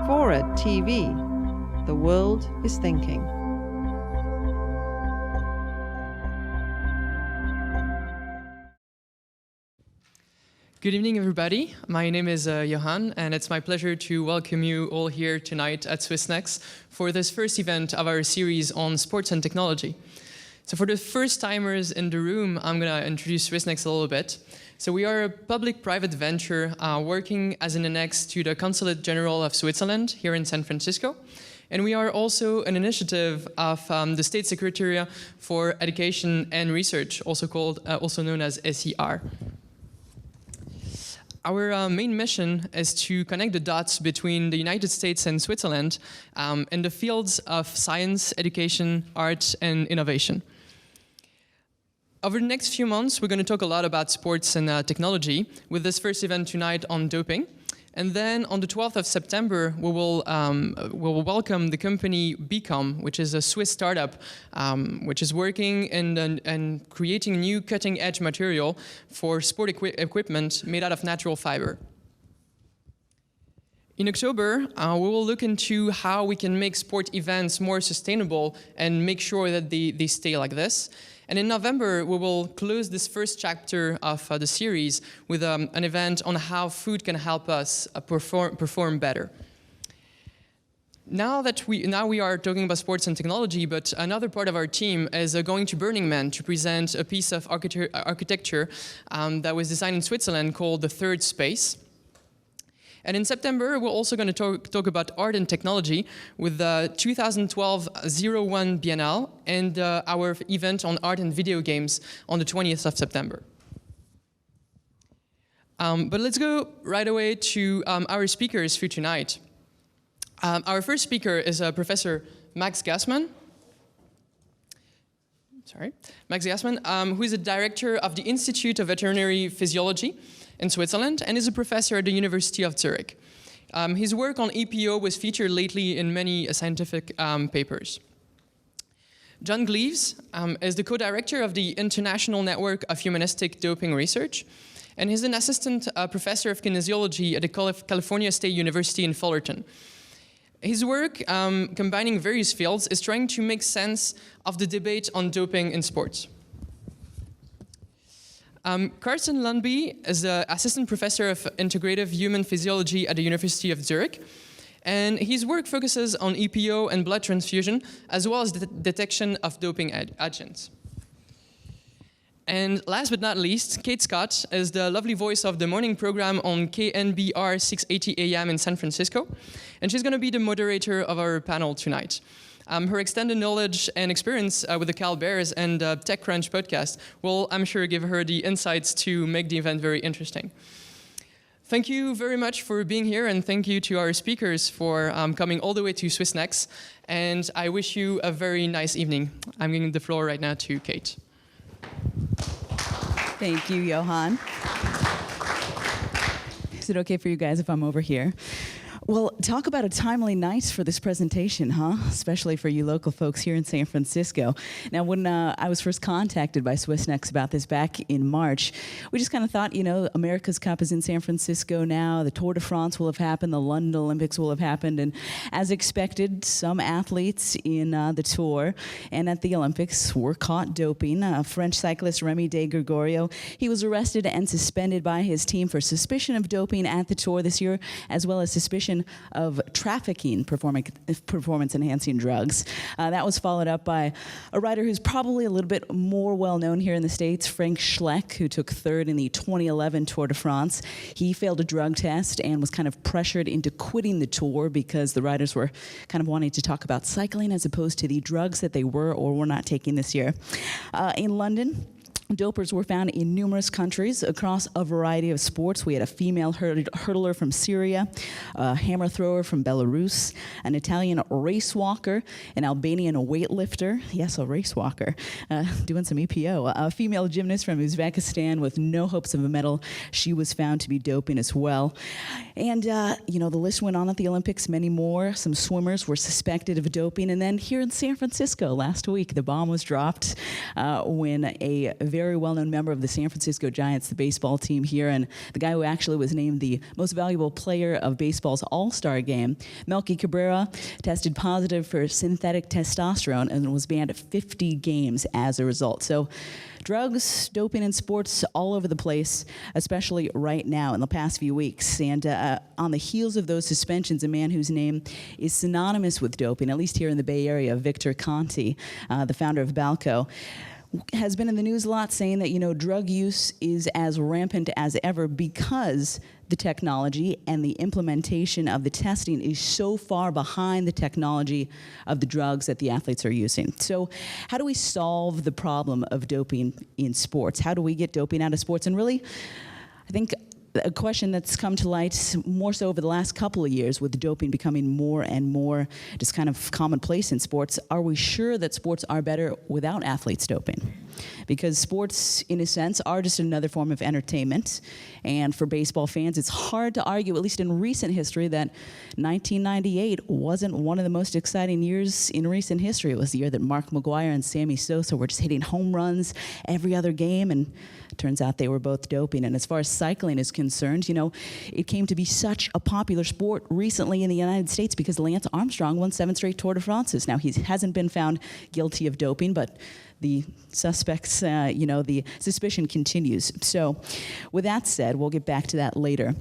FORA.tv. The world is thinking. Good evening, everybody. My name is Johan, and it's my pleasure to welcome you all here tonight at SwissNext for this first event of our series on sports and technology. So for the first timers in the room, I'm going to introduce SwissNext a little bit. So we are a public-private venture working as an annex to the Consulate General of Switzerland here in San Francisco. And we are also an initiative of the State Secretariat for Education and Research, also known as SER. Our main mission is to connect the dots between the United States and Switzerland in the fields of science, education, art, and innovation. Over the next few months, we're going to talk a lot about sports and technology with this first event tonight on doping. And then on the 12th of September, we will welcome the company Becom, which is a Swiss startup, which is working and creating new cutting-edge material for sport equipment made out of natural fiber. In October, we will look into how we can make sport events more sustainable and make sure that they stay like this. And in November, we will close this first chapter of the series with an event on how food can help us perform better. Now we are talking about sports and technology, but another part of our team is going to Burning Man to present a piece of architecture that was designed in Switzerland called the Third Space. And in September, we're also going to talk about art and technology with the 2012 01 Biennale and our event on art and video games on the 20th of September. But let's go right away to our speakers for tonight. Our first speaker is Professor Max Gassmann. Max Gassmann, who is the director of the Institute of Veterinary Physiology in Switzerland and is a professor at the University of Zurich. His work on EPO was featured lately in many scientific papers. John Gleaves is the co-director of the International Network of Humanistic Doping Research, and he's an assistant professor of kinesiology at the California State University in Fullerton. His work, combining various fields, is trying to make sense of the debate on doping in sports. Carsten Lundby is an assistant professor of integrative human physiology at the University of Zurich, and his work focuses on EPO and blood transfusion, as well as the detection of doping agents. And last but not least, Kate Scott is the lovely voice of the morning program on KNBR 680 AM in San Francisco, and she's going to be the moderator of our panel tonight. Her extended knowledge and experience with the Cal Bears and TechCrunch podcast will, I'm sure, give her the insights to make the event very interesting. Thank you very much for being here, and thank you to our speakers for coming all the way to SwissNext. And I wish you a very nice evening. I'm giving the floor right now to Kate. Thank you, Johan. Is it okay for you guys if I'm over here? Well, talk about a timely night for this presentation, huh? Especially for you local folks here in San Francisco. Now, when I was first contacted by SwissNext about this back in March, we just kind of thought, you know, America's Cup is in San Francisco now, the Tour de France will have happened, the London Olympics will have happened, and as expected, some athletes in the Tour and at the Olympics were caught doping. French cyclist Remy de Gregorio, he was arrested and suspended by his team for suspicion of doping at the Tour this year, as well as suspicion of trafficking performance-enhancing drugs. That was followed up by a rider who's probably a little bit more well-known here in the States, Frank Schleck, who took third in the 2011 Tour de France. He failed a drug test and was kind of pressured into quitting the Tour because the riders were kind of wanting to talk about cycling as opposed to the drugs that they were or were not taking this year. In London, dopers were found in numerous countries across a variety of sports. We had a female hurdler from Syria, a hammer thrower from Belarus, an Italian race walker, an Albanian weightlifter, yes, a race walker, doing some EPO, a female gymnast from Uzbekistan with no hopes of a medal. She was found to be doping as well. And, you know, the list went on at the Olympics, many more. Some swimmers were suspected of doping. And then here in San Francisco last week, the bomb was dropped when a very well-known member of the San Francisco Giants, the baseball team here, and the guy who actually was named the most valuable player of baseball's All-Star game. Melky Cabrera tested positive for synthetic testosterone and was banned 50 games as a result. So drugs, doping in sports all over the place, especially right now in the past few weeks. And on the heels of those suspensions, a man whose name is synonymous with doping, at least here in the Bay Area, Victor Conti, the founder of Balco, has been in the news a lot saying that, drug use is as rampant as ever because the technology and the implementation of the testing is so far behind the technology of the drugs that the athletes are using. So how do we solve the problem of doping in sports? How do we get doping out of sports? And really, I think a question that's come to light more so over the last couple of years with doping becoming more and more just kind of commonplace in sports. Are we sure that sports are better without athletes doping? Because sports, in a sense, are just another form of entertainment. And for baseball fans, it's hard to argue, at least in recent history, that 1998 wasn't one of the most exciting years in recent history. It was the year that Mark McGwire and Sammy Sosa were just hitting home runs every other game, and it turns out they were both doping. And as far as cycling is concerned, it came to be such a popular sport recently in the United States because Lance Armstrong won 7 straight Tour de France's. Now, he hasn't been found guilty of doping, but the suspects, the suspicion continues. So with that said, we'll get back to that later,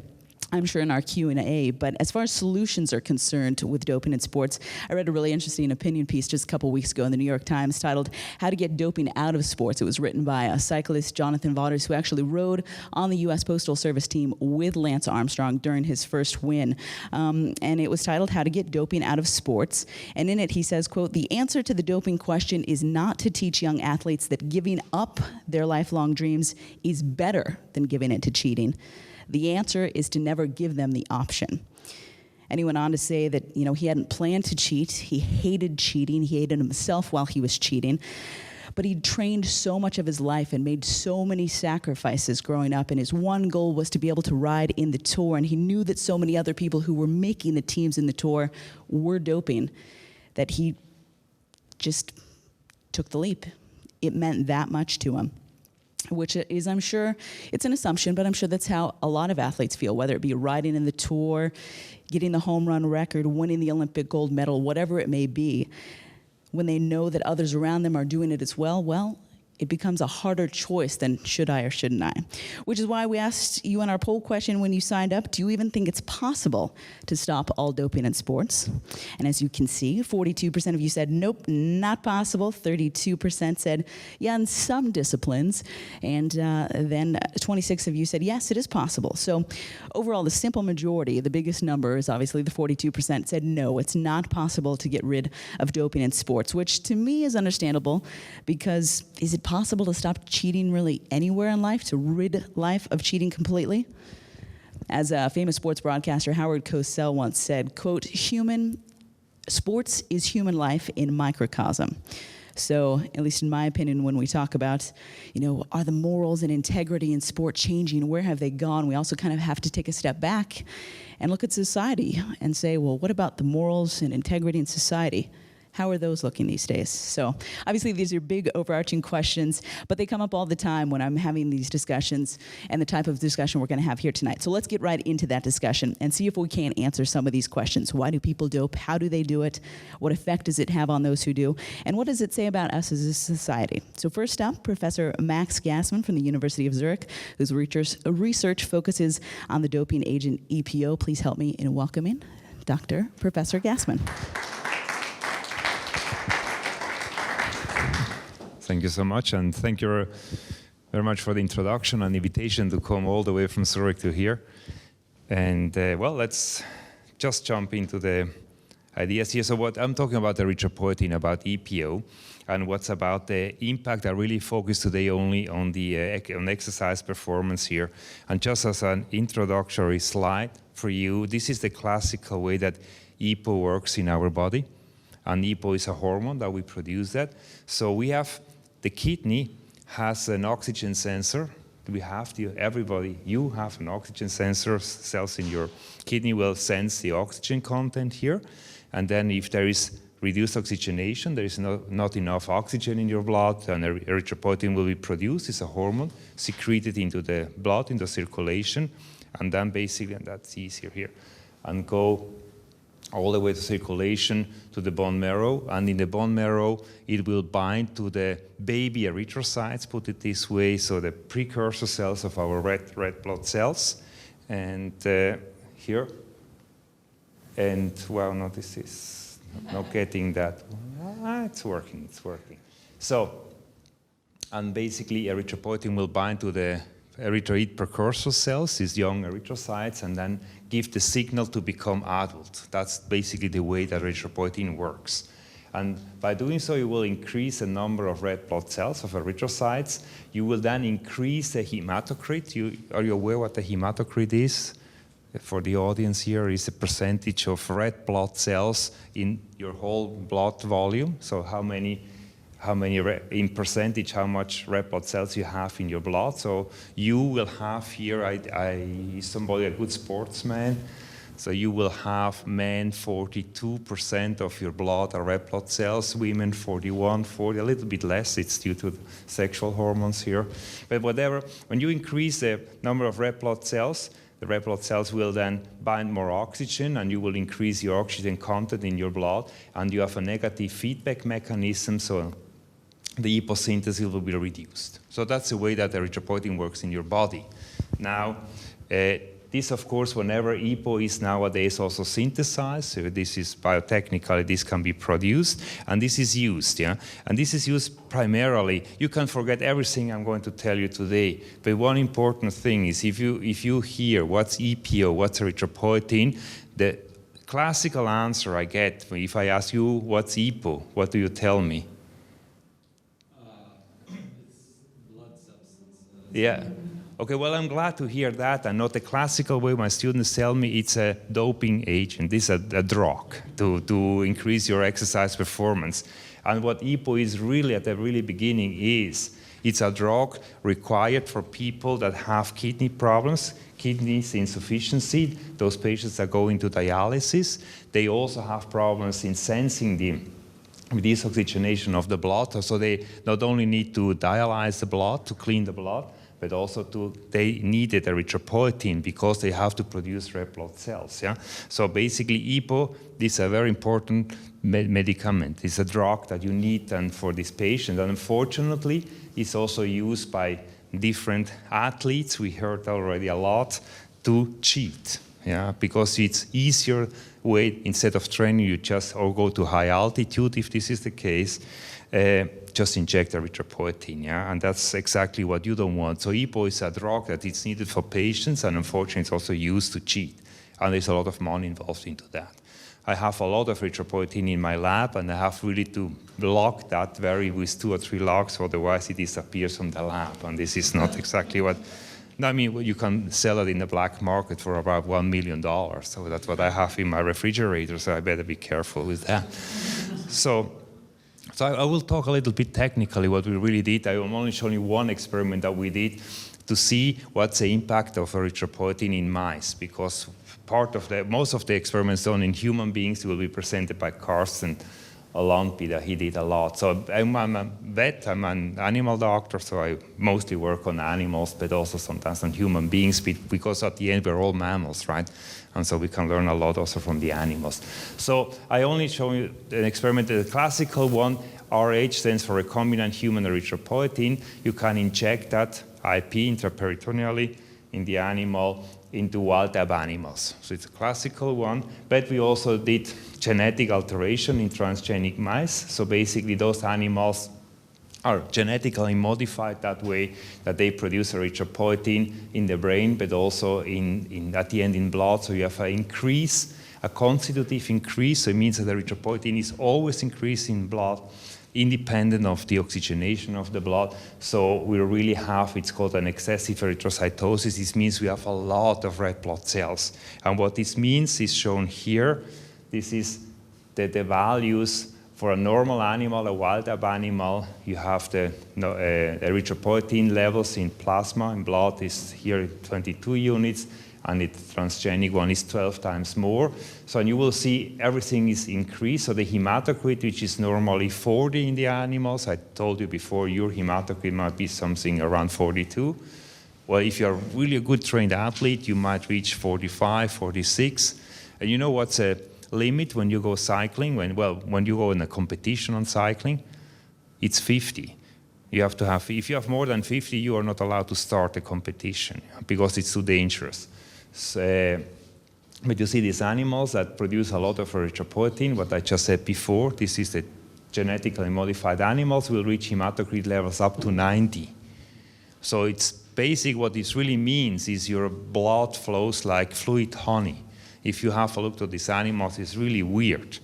I'm sure, in our Q&A. But as far as solutions are concerned with doping in sports, I read a really interesting opinion piece just a couple weeks ago in the New York Times titled "How to Get Doping Out of Sports." It was written by a cyclist, Jonathan Vaughters, who actually rode on the U.S. Postal Service team with Lance Armstrong during his first win. And it was titled "How to Get Doping Out of Sports." And in it, he says, quote, "The answer to the doping question is not to teach young athletes that giving up their lifelong dreams is better than giving it to cheating. The answer is to never give them the option." And he went on to say that, he hadn't planned to cheat. He hated cheating. He hated himself while he was cheating. But he'd trained so much of his life and made so many sacrifices growing up, and his one goal was to be able to ride in the Tour. And he knew that so many other people who were making the teams in the Tour were doping, that he just took the leap. It meant that much to him. Which is, I'm sure, it's an assumption, but I'm sure that's how a lot of athletes feel, whether it be riding in the Tour, getting the home run record, winning the Olympic gold medal, whatever it may be. When they know that others around them are doing it as well, it becomes a harder choice than should I or shouldn't I? Which is why we asked you in our poll question when you signed up, do you even think it's possible to stop all doping in sports? And as you can see, 42% of you said, nope, not possible. 32% said, yeah, in some disciplines. And then 26 of you said, yes, it is possible. So overall, the simple majority, the biggest number is obviously the 42% said, no, it's not possible to get rid of doping in sports, which to me is understandable because is it possible to stop cheating really anywhere in life, to rid life of cheating completely? As a famous sports broadcaster, Howard Cosell, once said, quote, sports is human life in microcosm. So, at least in my opinion, when we talk about, are the morals and integrity in sport changing? Where have they gone? We also kind of have to take a step back and look at society and say, well, what about the morals and integrity in society? How are those looking these days? So obviously these are big overarching questions, but they come up all the time when I'm having these discussions and the type of discussion we're going to have here tonight. So let's get right into that discussion and see if we can answer some of these questions. Why do people dope? How do they do it? What effect does it have on those who do? And what does it say about us as a society? So first up, Professor Max Gassman from the University of Zurich, whose research focuses on the doping agent EPO. Please help me in welcoming Professor Gassman. Thank you so much, and thank you very much for the introduction and invitation to come all the way from Zurich to here. And let's just jump into the ideas here. So what I'm talking about the erythropoietin, about EPO, and what's about the impact. I really focus today only on the on exercise performance here. And just as an introductory slide for you, this is the classical way that EPO works in our body. And EPO is a hormone that we produce that. So we have the kidney has an oxygen sensor. You have an oxygen sensor. Cells in your kidney will sense the oxygen content here. And then if there is reduced oxygenation. There is not enough oxygen in your blood, and erythropoietin will be produced. It's a hormone secreted into the blood, into circulation, and then basically, and that's easier here, and go all the way to circulation to the bone marrow, and in the bone marrow it will bind to the baby erythrocytes, put it this way, so the precursor cells of our red blood cells, and here, and well, no, this is not getting that. It's working. So, and basically erythropoietin will bind to the erythroid precursor cells, these young erythrocytes, and then give the signal to become adult. That's basically the way that erythropoietin works. And by doing so, you will increase the number of red blood cells, of erythrocytes. You will then increase the hematocrit. Are you aware what the hematocrit is? For the audience here, is the percentage of red blood cells in your whole blood volume. So how many in percentage, how much red blood cells you have in your blood. So you will have here, somebody a good sportsman, so you will have men 42% of your blood are red blood cells, women 41, 40, a little bit less, it's due to sexual hormones here. But whatever, when you increase the number of red blood cells, the red blood cells will then bind more oxygen, and you will increase your oxygen content in your blood, and you have a negative feedback mechanism, so the EPO synthesis will be reduced. So that's the way that erythropoietin works in your body. Now, this, of course, whenever EPO is nowadays also synthesized, so this is biotechnically, this can be produced, and this is used, yeah? And this is used primarily, you can forget everything I'm going to tell you today, but one important thing is if you hear what's EPO, what's erythropoietin, the classical answer I get, if I ask you what's EPO, what do you tell me? Yeah. Okay, well, I'm glad to hear that, and not the classical way my students tell me it's a doping agent. This is a drug to increase your exercise performance. And what EPO is really at the really beginning is, it's a drug required for people that have kidney problems, kidneys insufficiency. Those patients are going to dialysis. They also have problems in sensing the desoxygenation of the blood. So they not only need to dialyze the blood to clean the blood, but also they needed erythropoietin because they have to produce red blood cells. Yeah? So basically EPO is a very important medicament. It's a drug that you need for this patient. And unfortunately, it's also used by different athletes, we heard already a lot, to cheat. Yeah? Because it's easier way, instead of training, you just or go to high altitude if this is the case, just inject erythropoietin, yeah? And that's exactly what you don't want. So EPO is a drug that is needed for patients, and unfortunately it's also used to cheat. And there's a lot of money involved into that. I have a lot of erythropoietin in my lab, and I have really to lock that with 2 or 3 locks, otherwise it disappears from the lab. And this is not exactly what, I mean, you can sell it in the black market for about $1 million. So that's what I have in my refrigerator, so I better be careful with that. So I will talk a little bit technically what we really did. I will only show you one experiment that we did to see what's the impact of erythropoietin in mice, because most of the experiments done in human beings will be presented by Carsten Lampi, that he did a lot. So I'm a vet, I'm an animal doctor, so I mostly work on animals, but also sometimes on human beings, because at the end we're all mammals, right? And so we can learn a lot also from the animals. So I only show you an experiment, the classical one. RH stands for recombinant human erythropoietin. You can inject that IP intraperitoneally in the animal into wild-type animals. So it's a classical one, but we also did genetic alteration in transgenic mice. So basically those animals are genetically modified that way that they produce erythropoietin in the brain, but also at the end in blood. So you have an increase, a constitutive increase. So it means that erythropoietin is always increasing in blood, independent of the oxygenation of the blood. So we really have, it's called an excessive erythrocytosis. This means we have a lot of red blood cells. And what this means is shown here. This is the values for a normal animal, a wild-type animal. You have the erythropoietin levels in plasma, in blood is here 22 units, and the transgenic one is 12 times more. So and you will see everything is increased. So the hematocrit, which is normally 40 in the animals, I told you before, your hematocrit might be something around 42. Well, if you're really a good trained athlete, you might reach 45, 46. And you know what's a limit when you go cycling? When you go in a competition on cycling, it's 50. You have to have, if you have more than 50, you are not allowed to start a competition because it's too dangerous. So, but you see these animals that produce a lot of erythropoietin, what I just said before, this is the genetically modified animals will reach hematocrit levels up to 90. So it's basic, what this really means is your blood flows like fluid honey. If you have a look at these animals, it's really weird.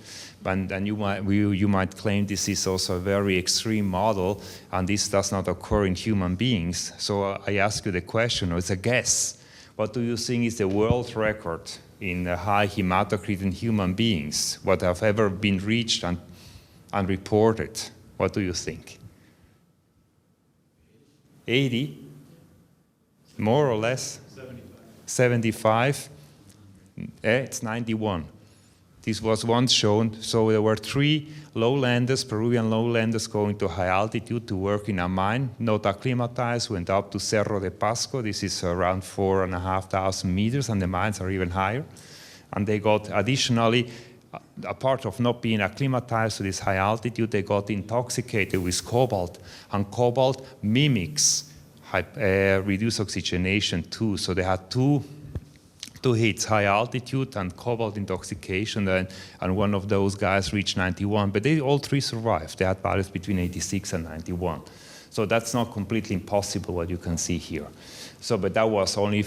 And you might claim this is also a very extreme model, and this does not occur in human beings. So I ask you the question, or it's a guess. What do you think is the world record in high hematocrit in human beings? What have ever been reached and reported? What do you think? 80? More or less? 75? It's 91. This was once shown. So there were 3 lowlanders, Peruvian lowlanders, going to high altitude to work in a mine, not acclimatized, went up to Cerro de Pasco. This is around 4,500 meters, and the mines are even higher. And they got additionally, apart of not being acclimatized to this high altitude, they got intoxicated with cobalt. And cobalt mimics reduced oxygenation too. So they had two hits, high altitude and cobalt intoxication, and one of those guys reached 91. But they all 3 survived. They had values between 86 and 91. So that's not completely impossible what you can see here. So, but that was only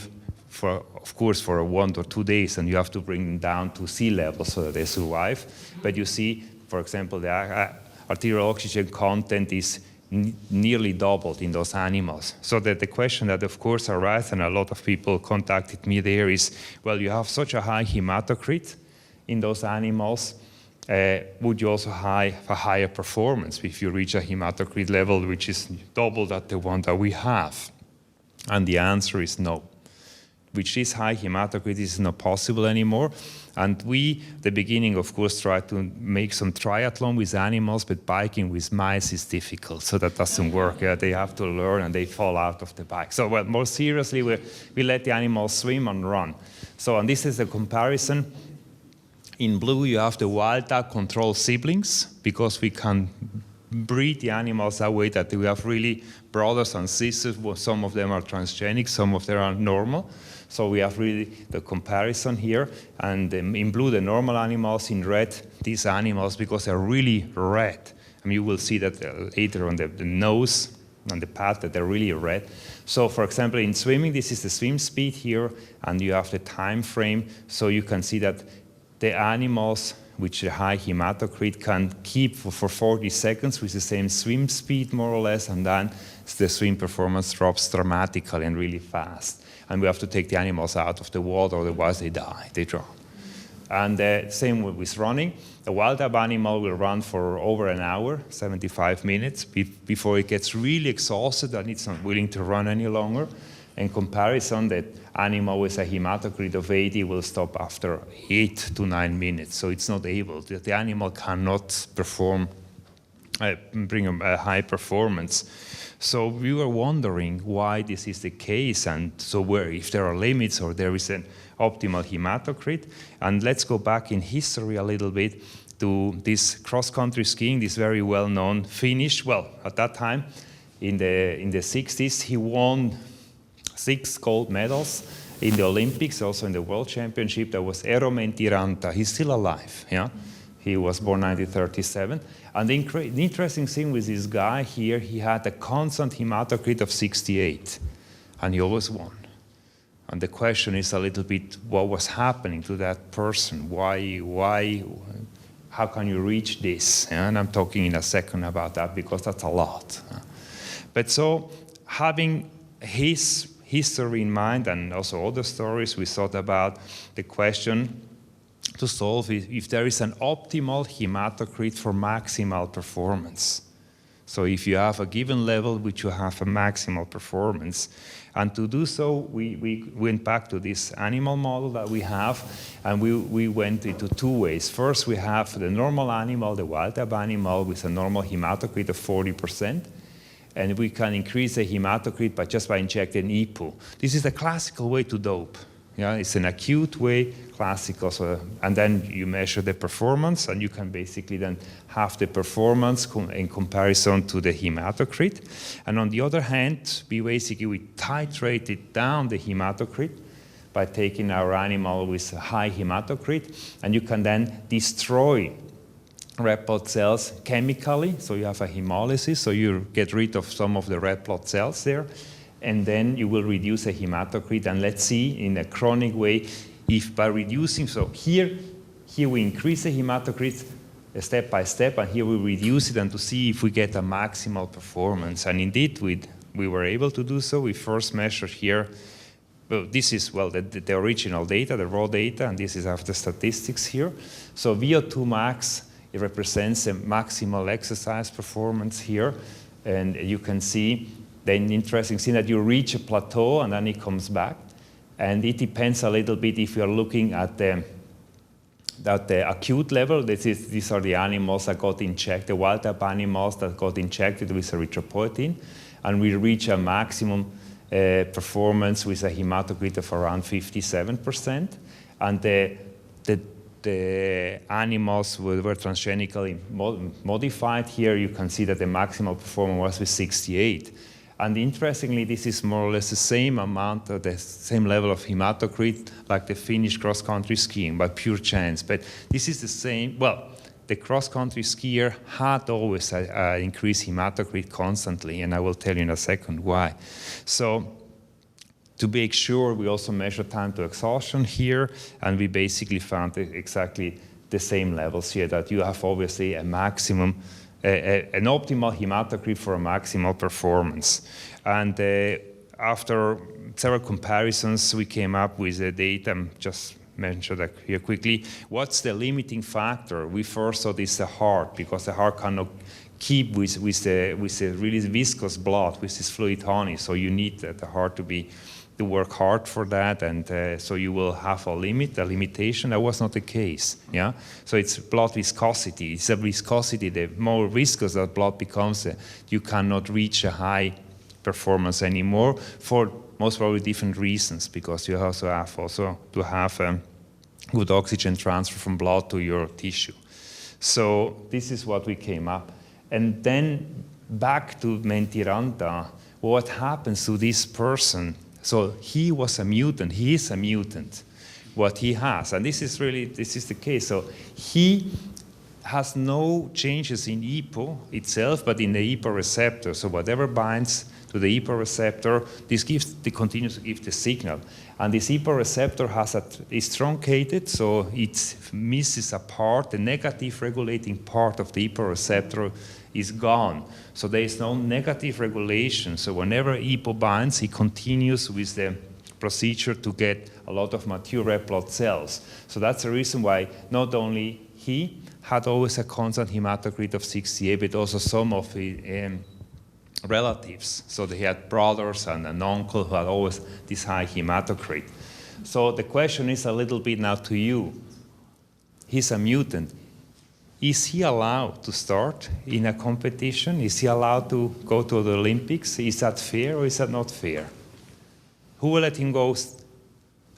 of course, for 1 or 2 days, and you have to bring them down to sea level so that they survive. But you see, for example, the arterial oxygen content is nearly doubled in those animals. So that the question that of course arises, and a lot of people contacted me there, is, well, you have such a high hematocrit in those animals, would you also have a higher performance if you reach a hematocrit level which is double that the one that we have? And the answer is no. With this high hematocrit, this is not possible anymore. And we, the beginning, of course, tried to make some triathlon with animals, but biking with mice is difficult, so that doesn't work. Yeah, they have to learn, and they fall out of the bike. So, well, more seriously, we let the animals swim and run. So, and this is a comparison. In blue, you have the wild-type control siblings, because we can breed the animals that way that we have really brothers and sisters. Some of them are transgenic, some of them are normal. So we have really the comparison here. And in blue, the normal animals, in red, these animals, because they're really red. I mean, you will see that later on the nose and the path that they're really red. So for example, in swimming, this is the swim speed here, and you have the time frame. So you can see that the animals which a high hematocrit can keep for 40 seconds with the same swim speed, more or less, and then the swim performance drops dramatically and really fast. And we have to take the animals out of the water, otherwise they die, they drown. And same with running. A wild-type animal will run for over an hour, 75 minutes, before it gets really exhausted and it's not willing to run any longer. In comparison, that animal with a hematocrit of 80 will stop after 8 to 9 minutes. So it's not able. The animal cannot perform, bring a high performance. So we were wondering why this is the case, and so if there are limits or there is an optimal hematocrit. And let's go back in history a little bit to this cross-country skiing, this very well-known Finnish. Well, at that time, in the 60s, he won 6 gold medals in the Olympics, also in the World Championship. That was Mäntyranta. He's still alive, yeah? He was born 1937. And the interesting thing with this guy here, he had a constant hematocrit of 68, and he always won. And the question is a little bit, what was happening to that person? Why, how can you reach this? And I'm talking in a second about that, because that's a lot. But so, having his history in mind, and also other stories, we thought about the question to solve if there is an optimal hematocrit for maximal performance. So if you have a given level which you have a maximal performance, And to do so, we went back to this animal model that we have, and we went into two ways. First, we have the normal animal, the wild-type animal, with a normal hematocrit of 40%. And we can increase the hematocrit just by injecting EPO. This is the classical way to dope. Yeah, it's an acute way, classical. So, and then you measure the performance, and you can basically then have the performance in comparison to the hematocrit. And on the other hand, we titrated down the hematocrit by taking our animal with a high hematocrit, and you can then destroy red blood cells chemically. So you have a hemolysis, so you get rid of some of the red blood cells there, and then you will reduce the hematocrit. And let's see in a chronic way if by reducing, so here we increase the hematocrit step by step, and here we reduce it, and to see if we get a maximal performance. And indeed, we were able to do so. We first measured here, well, this is, well, the original data, the raw data, and this is after statistics here. So VO2 max, it represents a maximal exercise performance here, and you can see the interesting thing that you reach a plateau and then it comes back. And it depends a little bit if you're looking at the acute level. These are the animals that got injected, the wild-type animals that got injected with erythropoietin, and we reach a maximum performance with a hematocrit of around 57%. And the animals were transgenically modified. Here you can see that the maximal performance was with 68. And interestingly, this is more or less the same amount, or the same level of hematocrit like the Finnish cross-country skiing, by pure chance. But this is the same, well, the cross-country skier had always increased hematocrit constantly, and I will tell you in a second why. So to make sure, we also measured time to exhaustion here, and we basically found exactly the same levels here, that you have obviously a maximum, an optimal hematocrit for a maximal performance. And after several comparisons, we came up with the data. Just mention that here quickly. What's the limiting factor? We first saw this the heart, because the heart cannot keep with the really viscous blood, with this fluid honey. So you need the heart to work hard for that, and so you will have a limitation. That was not the case. Yeah. So it's blood viscosity. It's a viscosity. The more viscous that blood becomes, you cannot reach a high performance anymore, for most probably different reasons, because you also have to have good oxygen transfer from blood to your tissue. So this is what we came up. And then back to Mäntyranta, what happens to this person? So he was a mutant, he is a mutant, what he has. And this is the case. So he has no changes in EPO itself, but in the EPO receptor. So whatever binds to the EPO receptor, this continues to give the signal. And this EPO receptor is truncated, so it misses a part. The negative regulating part of the EPO receptor is gone. So there is no negative regulation. So whenever EPO binds, he continues with the procedure to get a lot of mature red blood cells. So that's the reason why not only he had always a constant hematocrit of 68, but also some of his relatives. So he had brothers and an uncle who had always this high hematocrit. So the question is a little bit now to you. He's a mutant. Is he allowed to start in a competition? Is he allowed to go to the Olympics? Is that fair or is that not fair? Who will let him go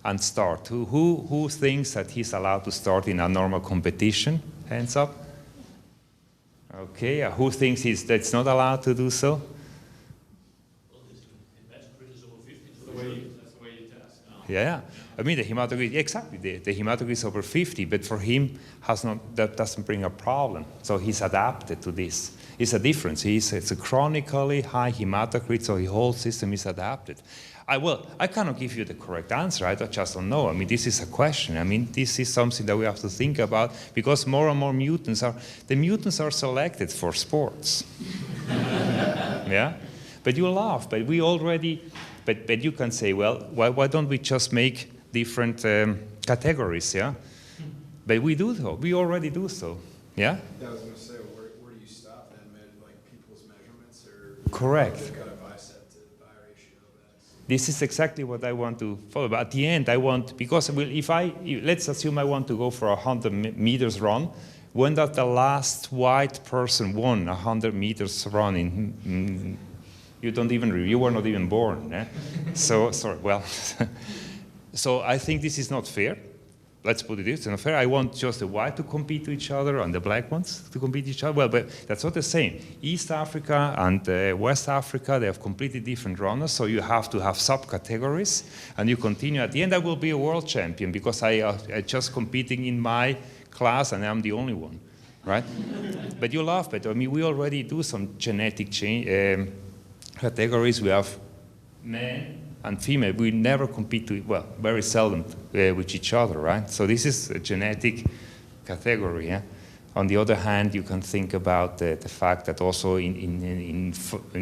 and start? Who thinks that he's allowed to start in a normal competition? Hands up. Okay, who thinks that's not allowed to do so? Well, his hematocrit is over 50, that's the way you test. Yeah, I mean the hematocrit, exactly, the hematocrit is over 50, but for him, that doesn't bring a problem. So he's adapted to this. It's a difference. It's a chronically high hematocrit, so his whole system is adapted. I cannot give you the correct answer. I just don't know. I mean, this is a question. I mean, this is something that we have to think about, because more and more mutants are selected for sports. Yeah? But you laugh, but you can say, well, why don't we just make different categories, yeah? But we do so. We already do so, yeah? Yeah, I was going to say, where do you stop then? Like people's measurements, or correct. they've got a bicep to thigh ratio this is exactly what I want to follow. But at the end, I want, because let's assume I want to go for a 100 meters run. When that the last white person won a 100 meters run you were not even born. Eh? So, sorry, well, so I think this is not fair. Let's put it this, it's not fair. I want just the white to compete with each other and the black ones to compete with each other. Well, but that's not the same. East Africa and West Africa, they have completely different runners, so you have to have subcategories, and you continue. At the end, I will be a world champion because I just competing in my class, and I'm the only one, right? But you laugh, but I mean, we already do some genetic change categories. We have men and female. We never compete very seldom with each other, right? So this is a genetic category. Yeah? On the other hand, you can think about the fact that also in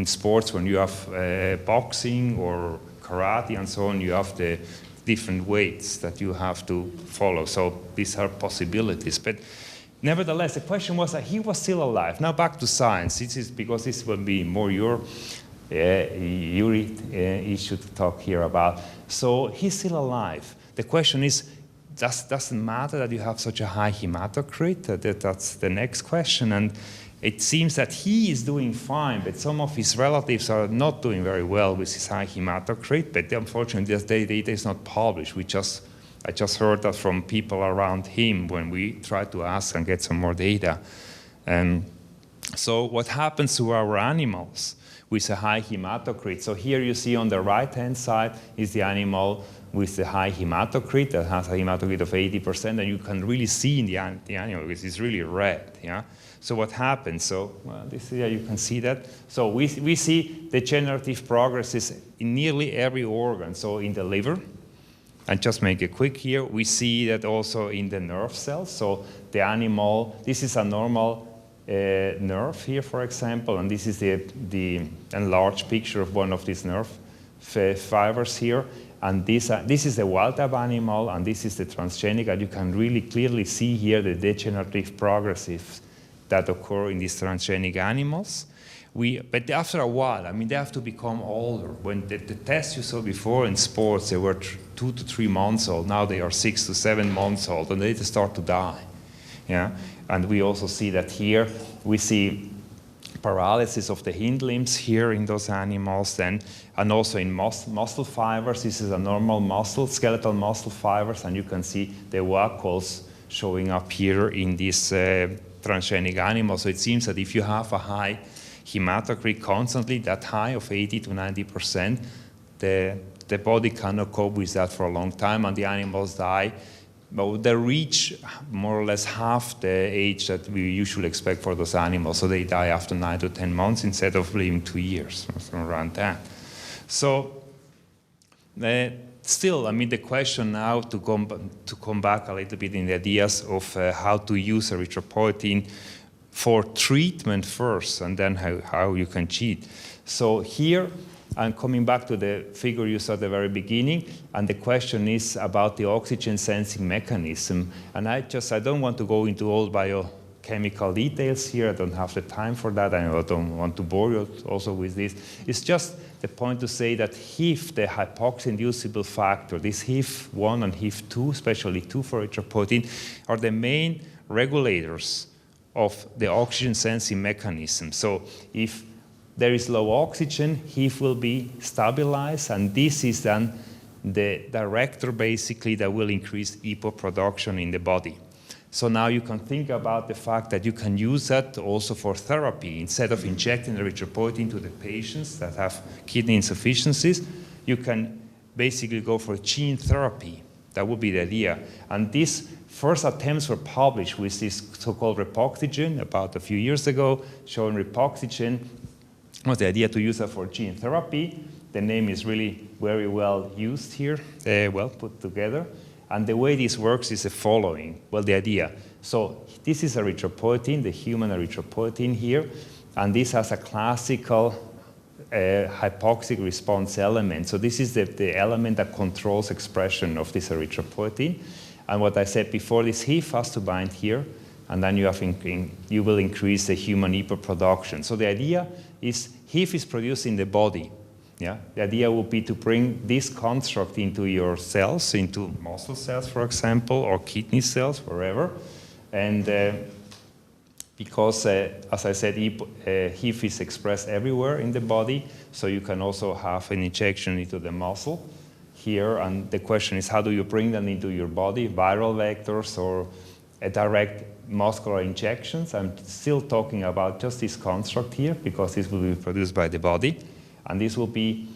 sports, when you have boxing or karate and so on, you have the different weights that you have to follow. So these are possibilities. But nevertheless, the question was that he was still alive. Now back to science. This is because this will be more your issue to talk here about. So he's still alive. The question is, doesn't matter that you have such a high hematocrit? That's the next question. And it seems that he is doing fine, but some of his relatives are not doing very well with his high hematocrit. But unfortunately, this data is not published. I just heard that from people around him when we tried to ask and get some more data. So what happens to our animals with a high hematocrit? So here you see on the right-hand side is the animal with the high hematocrit that has a hematocrit of 80%, and you can really see in the animal because it's really red. Yeah. So what happens? So this here you can see that. So we see degenerative progresses in nearly every organ. So in the liver, and just make it quick here, we see that also in the nerve cells. So the animal, this is a normal nerve here, for example, and this is the enlarged picture of one of these nerve fibers here. And this is the wild-type animal, and this is the transgenic, and you can really clearly see here the degenerative progressives that occur in these transgenic animals. But after a while, I mean, they have to become older. When the tests you saw before in sports, they were 2 to 3 months old. Now they are 6 to 7 months old, and they start to die. Yeah? And we also see that here. We see paralysis of the hindlimbs here in those animals, and also in muscle fibers. This is a normal muscle, skeletal muscle fibers, and you can see the vacuoles showing up here in this transgenic animal. So it seems that if you have a high hematocrit constantly, that high of 80 to 90%, the body cannot cope with that for a long time, and the animals die. But they reach more or less half the age that we usually expect for those animals. So they die after 9 to 10 months instead of living 2 years, around that. So still, I mean, the question now to come back a little bit in the ideas of how to use erythropoietin for treatment first, and then how you can cheat. So here, I'm coming back to the figure you saw at the very beginning, and the question is about the oxygen sensing mechanism. And I don't want to go into all biochemical details here. I don't have the time for that. I don't want to bore you also with this. It's just the point to say that HIF, the hypoxia-inducible factor, this HIF-1 and HIF-2, especially 2 for erythropoietin, are the main regulators of the oxygen sensing mechanism. So if there is low oxygen, HIF will be stabilized, and this is then the director basically that will increase EPO production in the body. So now you can think about the fact that you can use that also for therapy. Instead of injecting erythropoietin to the patients that have kidney insufficiencies, you can basically go for gene therapy. That would be the idea. And these first attempts were published with this so-called repoxygen about a few years ago, showing repoxygen was the idea to use that for gene therapy. The name is really very well used here, well put together. And the way this works is the following. Well, the idea. So this is erythropoietin, the human erythropoietin here, and this has a classical hypoxic response element. So this is the element that controls expression of this erythropoietin. And what I said before, this HIF has to bind here, and then you will increase the human EPO production. So the idea is HIF is produced in the body. Yeah? The idea would be to bring this construct into your cells, into muscle cells, for example, or kidney cells, wherever. And because, as I said, HIF is expressed everywhere in the body, so you can also have an injection into the muscle here. And the question is, how do you bring them into your body, viral vectors or a direct muscular injections? I'm still talking about just this construct here, because this will be produced by the body. And this will be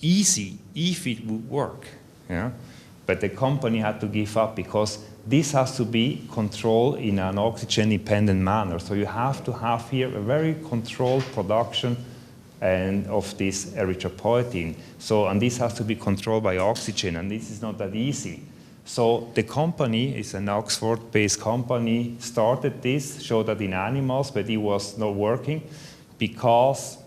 easy if it would work. Yeah? But the company had to give up, because this has to be controlled in an oxygen-dependent manner. So you have to have here a very controlled production of this erythropoietin. And this has to be controlled by oxygen, and this is not that easy. So the company is an Oxford-based company, started this, showed that in animals, but it was not working because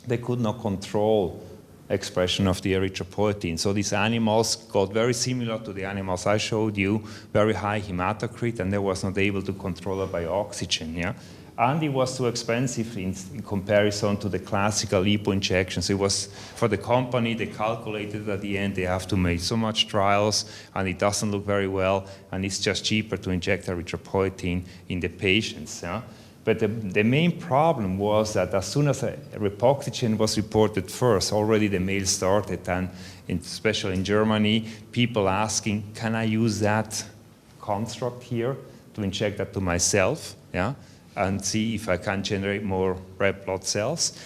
they could not control expression of the erythropoietin. So these animals got very similar to the animals I showed you, very high hematocrit, and they was not able to control it by oxygen. Yeah? And it was too expensive in comparison to the classical EPO injections. It was, for the company, they calculated at the end they have to make so much trials, and it doesn't look very well, and it's just cheaper to inject erythropoietin in the patients. Yeah? But the main problem was that as soon as repoxygen was reported first, already the mail started, and especially in Germany, people asking, can I use that construct here to inject that to myself, yeah, and see if I can generate more red blood cells?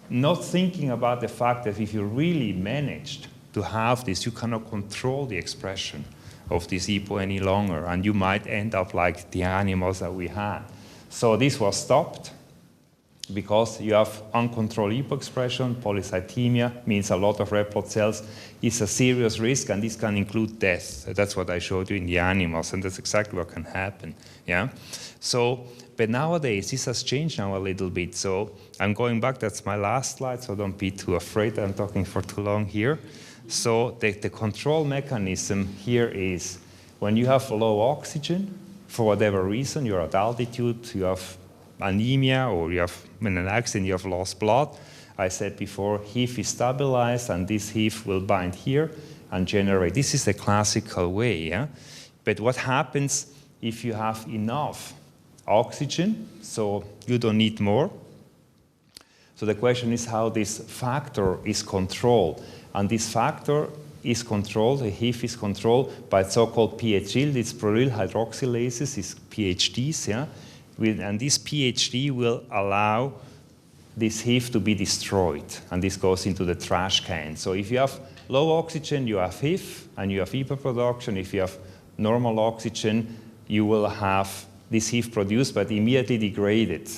Not thinking about the fact that if you really managed to have this, you cannot control the expression of this EPO any longer, and you might end up like the animals that we had. So this was stopped because you have uncontrolled EPO expression. Polycythemia means a lot of red blood cells. It's a serious risk, and this can include death. That's what I showed you in the animals, and that's exactly what can happen. Yeah. So, but nowadays this has changed now a little bit. So I'm going back. That's my last slide. So don't be too afraid that I'm talking for too long here. So the control mechanism here is when you have low oxygen. For whatever reason, you're at altitude, you have anemia, or you have, in an accident, you have lost blood. I said before, HIF is stabilized, and this HIF will bind here and generate. This is the classical way, yeah? But what happens if you have enough oxygen, so you don't need more? So the question is how this factor is controlled. And this factor is controlled, the HIF is controlled by so-called PHD, it's pyrrolyl hydroxylases, it's PHDs, yeah? And this PHD will allow this HIF to be destroyed, and this goes into the trash can. So if you have low oxygen, you have HIF, and you have EPO production. If you have normal oxygen, you will have this HIF produced, but immediately degraded.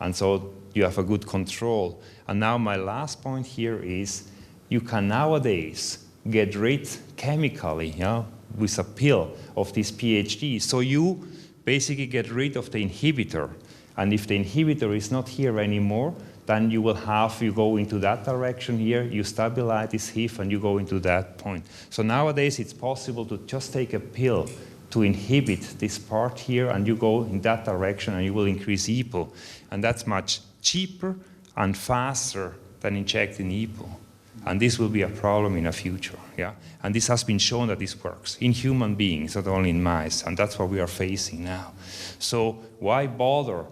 And so you have a good control. And now my last point here is, you can nowadays get rid chemically, yeah, with a pill of this PHD. So you basically get rid of the inhibitor. And if the inhibitor is not here anymore, then you will have, you go into that direction here, you stabilize this HIF, and you go into that point. So nowadays it's possible to just take a pill to inhibit this part here, and you go in that direction, and you will increase EPO. And that's much cheaper and faster than injecting EPO. And this will be a problem in the future, yeah? And this has been shown that this works in human beings, not only in mice, and that's what we are facing now. So why bother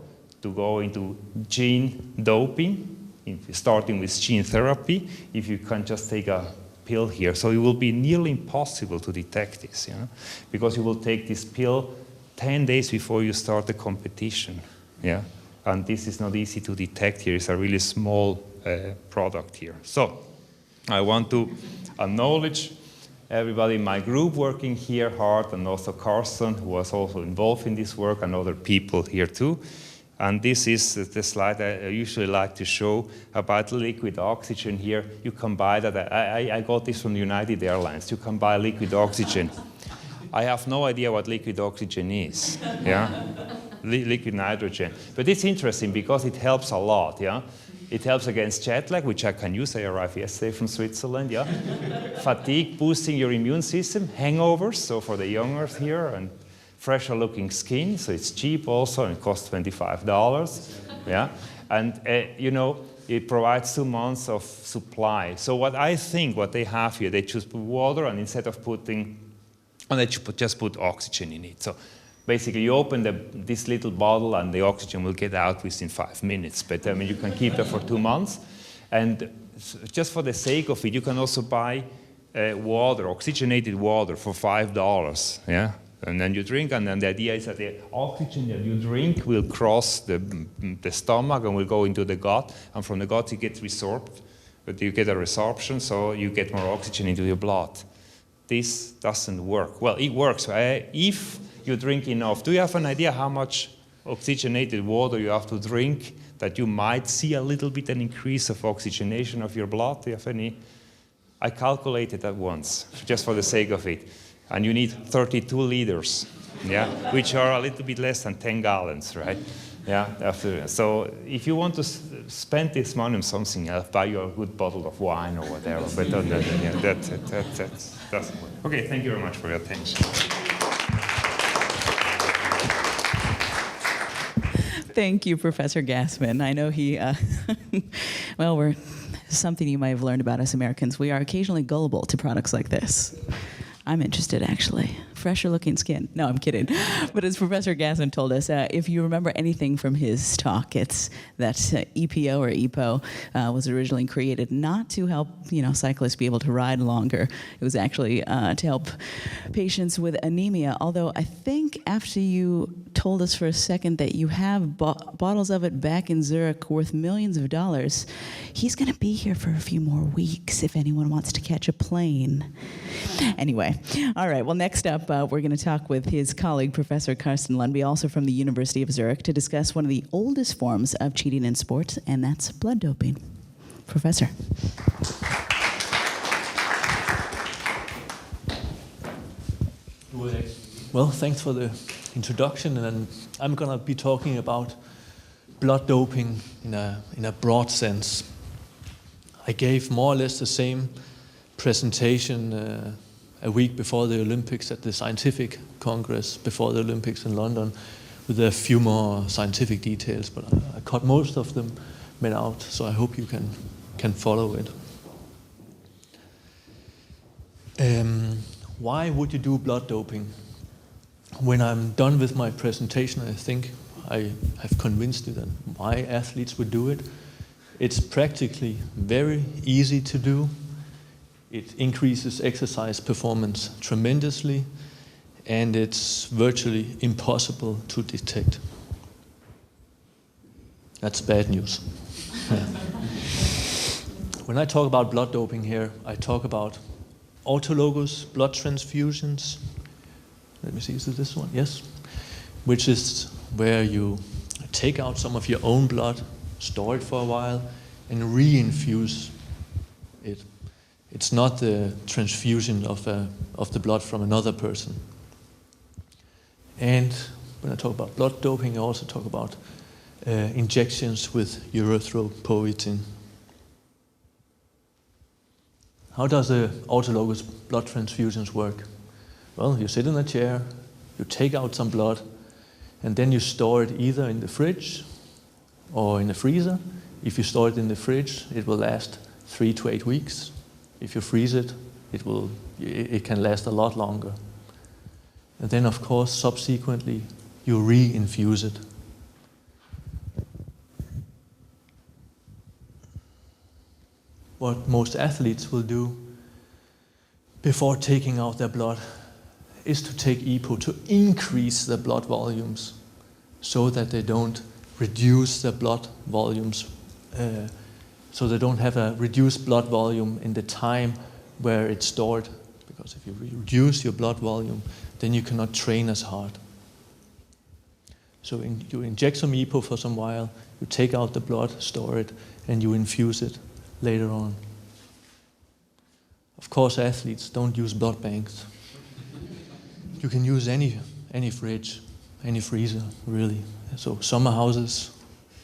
to go into gene doping, starting with gene therapy, if you can just take a pill here? So it will be nearly impossible to detect this, yeah? Because you will take this pill 10 days before you start the competition, yeah? And this is not easy to detect here. It's a really small product here. So I want to acknowledge everybody in my group working here hard, and also Carsten, who was also involved in this work, and other people here too. And this is the slide I usually like to show about liquid oxygen here. You can buy that. I got this from United Airlines. You can buy liquid oxygen. I have no idea what liquid oxygen is, yeah? Liquid nitrogen. But it's interesting because it helps a lot, yeah? It helps against jet lag, which I can use. I arrived yesterday from Switzerland, yeah. Fatigue, boosting your immune system. Hangovers, so for the youngers here, and fresher looking skin, so it's cheap also, and it costs $25, yeah. And, you know, it provides 2 months of supply. So what they have here, they just put water, and instead of they just put oxygen in it. So basically, you open this little bottle, and the oxygen will get out within 5 minutes. But I mean, you can keep that for 2 months. And just for the sake of it, you can also buy water, oxygenated water, for $5. Yeah. And then you drink, and then the idea is that the oxygen that you drink will cross the stomach and will go into the gut, and from the gut it gets resorbed, but you get a resorption, so you get more oxygen into your blood. This doesn't work. Well, it works if you drink enough. Do you have an idea how much oxygenated water you have to drink that you might see a little bit an increase of oxygenation of your blood? Do you have any? I calculated that once, just for the sake of it. And you need 32 liters, yeah, which are a little bit less than 10 gallons, right? Yeah. So if you want to spend this money on something else, buy you a good bottle of wine or whatever. But that doesn't work. Okay, thank you very much for your attention. Thank you, Professor Gassman. I know he, well, we're something you might have learned about us Americans. We are occasionally gullible to products like this. I'm interested, actually. Fresher looking skin. No, I'm kidding. But as Professor Gassman told us, if you remember anything from his talk, it's that EPO or EPO was originally created not to help cyclists be able to ride longer. It was actually to help patients with anemia. Although I think after you told us for a second that you have bottles of it back in Zurich worth millions of dollars, he's going to be here for a few more weeks if anyone wants to catch a plane. Anyway, all right. Well, next up, we're going to talk with his colleague, Professor Carsten Lundby, also from the University of Zurich, to discuss one of the oldest forms of cheating in sports, and that's blood doping. Professor. Well, thanks for the introduction, and I'm going to be talking about blood doping in a broad sense. I gave more or less the same presentation a week before the Olympics at the Scientific Congress before the Olympics in London with a few more scientific details, but I cut most of them out, so I hope you can follow it. Why would you do blood doping? When I'm done with my presentation, I think I have convinced you that why athletes would do it. It's practically very easy to do. It increases exercise performance tremendously, and it's virtually impossible to detect. That's bad news. When I talk about blood doping here, I talk about autologous blood transfusions. Let me see, is it this one? Yes. Which is where you take out some of your own blood, store it for a while, and reinfuse it. It's not the transfusion of the blood from another person. And when I talk about blood doping, I also talk about injections with erythropoietin. How does the autologous blood transfusions work? Well, you sit in a chair, you take out some blood, and then you store it either in the fridge or in the freezer. If you store it in the fridge, it will last 3 to 8 weeks. If you freeze it, it can last a lot longer. And then, of course, subsequently, you re-infuse it. What most athletes will do before taking out their blood is to take EPO to increase their blood volumes so that they don't reduce their blood volumes, so they don't have a reduced blood volume in the time where it's stored. Because if you reduce your blood volume, then you cannot train as hard. So you inject some EPO for some while, you take out the blood, store it, and you infuse it later on. Of course, athletes don't use blood banks. You can use any fridge, any freezer, really. So summer houses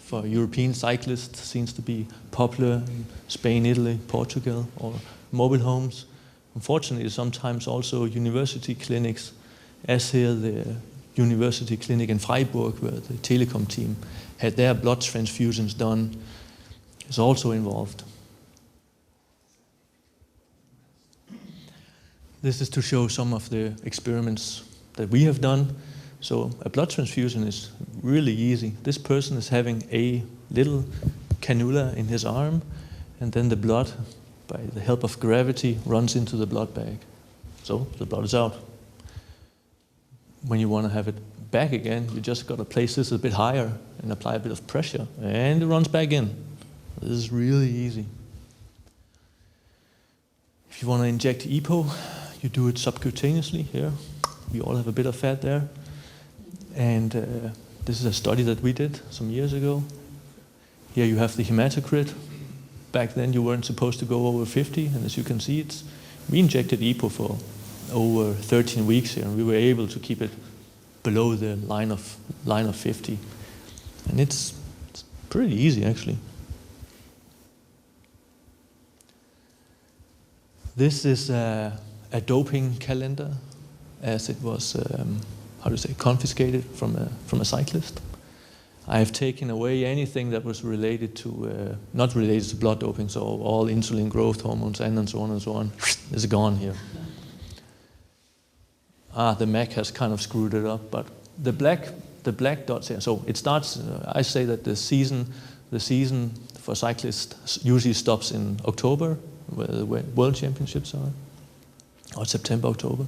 for European cyclists seems to be popular in Spain, Italy, Portugal, or mobile homes. Unfortunately, sometimes also university clinics, as here the university clinic in Freiburg, where the telecom team had their blood transfusions done is also involved. This is to show some of the experiments that we have done. So a blood transfusion is really easy. This person is having a little cannula in his arm, and then the blood, by the help of gravity, runs into the blood bag. So the blood is out. When you want to have it back again, you just got to place this a bit higher and apply a bit of pressure, and it runs back in. This is really easy. If you want to inject EPO, you do it subcutaneously here. We all have a bit of fat there. And this is a study that we did some years ago. Here you have the hematocrit. Back then you weren't supposed to go over 50, and as you can see, we injected EPO for over 13 weeks here, and we were able to keep it below the line of 50. And it's pretty easy, actually. This is a doping calendar, as it was, confiscated from a cyclist. I have taken away anything that was related to, not related to blood doping, so all insulin growth hormones and so on is gone here. The Mac has kind of screwed it up, but the black dots here. So it starts. I say that the season for cyclists usually stops in October, where the World Championships are, or September, October.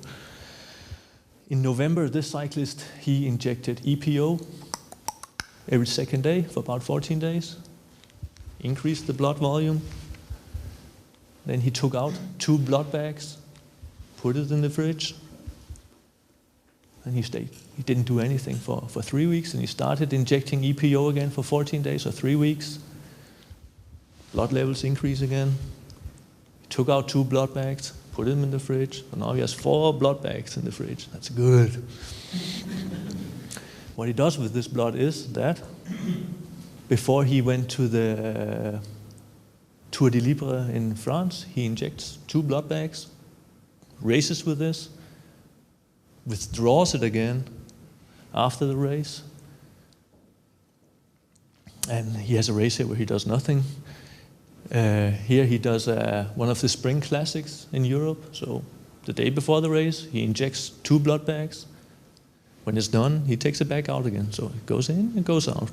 In November, this cyclist, he injected EPO every second day for about 14 days, increased the blood volume. Then he took out 2 blood bags, put it in the fridge, and he stayed. He didn't do anything for 3 weeks, and he started injecting EPO again for 14 days or 3 weeks. Blood levels increase again. He took out 2 blood bags, put them in the fridge, and now he has 4 blood bags in the fridge. That's good. What he does with this blood is that before he went to the Tour de Libre in France, he injects 2 blood bags, races with this, withdraws it again after the race, and he has a race here where he does nothing. Here he does one of the spring classics in Europe. So the day before the race, he injects 2 blood bags. When it's done, he takes it back out again. So it goes in and goes out.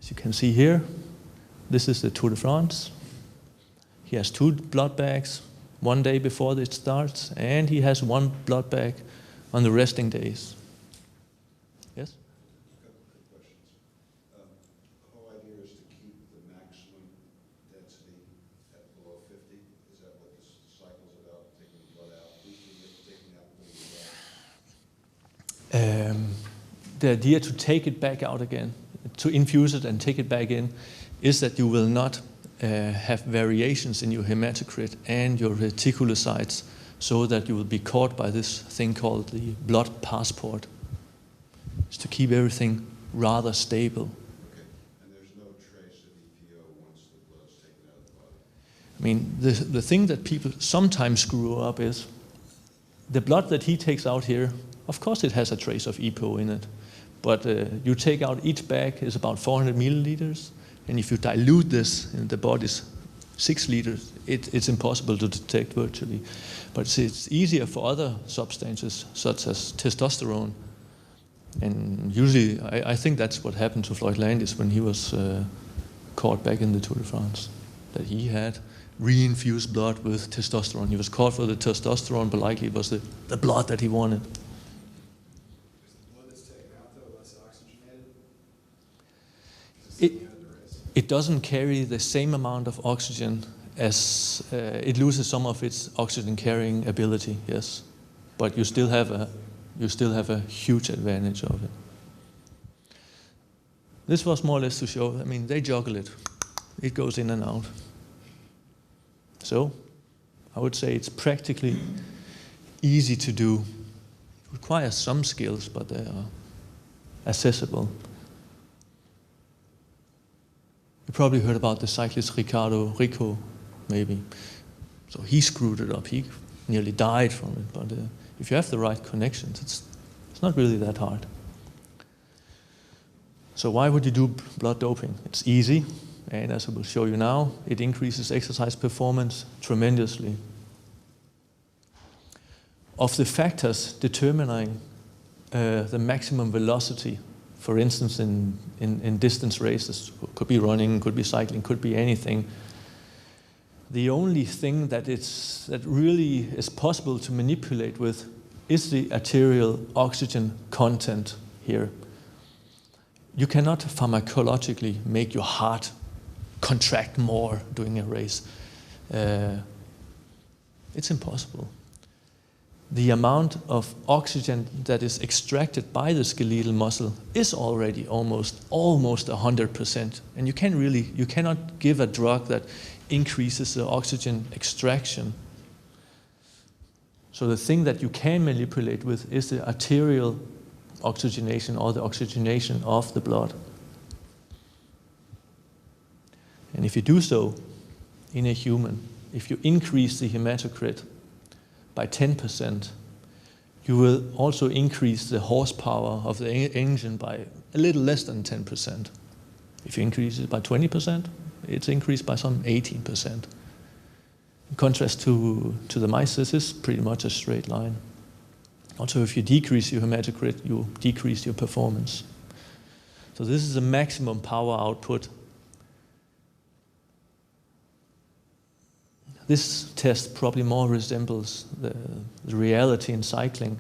As you can see here, this is the Tour de France. He has 2 blood bags one day before it starts, and he has 1 blood bag on the resting days. Yes? A couple quick questions. The whole idea is to keep the maximum density at below 50. Is that what this cycle's about? Taking the blood out, boosting it, taking out the blood? The idea to take it back out again, to infuse it and take it back in, is that you will not have variations in your hematocrit and your reticulocytes, so that you will be caught by this thing called the blood passport. It's to keep everything rather stable. Okay. And there's no trace of EPO once the blood's taken out of the body? I mean, the thing that people sometimes screw up is the blood that he takes out here, of course it has a trace of EPO in it, but you take out each bag is about 400 milliliters, and if you dilute this in the body's 6 liters, it's impossible to detect virtually. But it's easier for other substances, such as testosterone. And usually, I think that's what happened to Floyd Landis when he was caught back in the Tour de France, that he had reinfused blood with testosterone. He was caught for the testosterone, but likely it was the blood that he wanted. Is the blood that's taken out, though, less oxygenated? It doesn't carry the same amount of oxygen as it loses some of its oxygen carrying ability, yes, but you still have a huge advantage of it. This was more or less to show. I mean, they juggle it; it goes in and out. So, I would say it's practically easy to do. It requires some skills, but they are accessible. You probably heard about the cyclist Rico, maybe. So he screwed it up. He nearly died from it. But if you have the right connections, it's not really that hard. So why would you do blood doping? It's easy, and as I will show you now, it increases exercise performance tremendously. Of the factors determining the maximum velocity, for instance, in distance races, could be running, could be cycling, could be anything, the only thing that really is possible to manipulate with is the arterial oxygen content here. You cannot pharmacologically make your heart contract more during a race. It's impossible. The amount of oxygen that is extracted by the skeletal muscle is already almost 100%. And you cannot give a drug that increases the oxygen extraction. So the thing that you can manipulate with is the arterial oxygenation, or the oxygenation of the blood. And if you do so in a human, if you increase the hematocrit by 10%, you will also increase the horsepower of the engine by a little less than 10%. If you increase it by 20%, it's increased by some 18%. In contrast to the mice, this is pretty much a straight line. Also, if you decrease your hematocrit, you decrease your performance. So this is the maximum power output. This test probably more resembles the reality in cycling.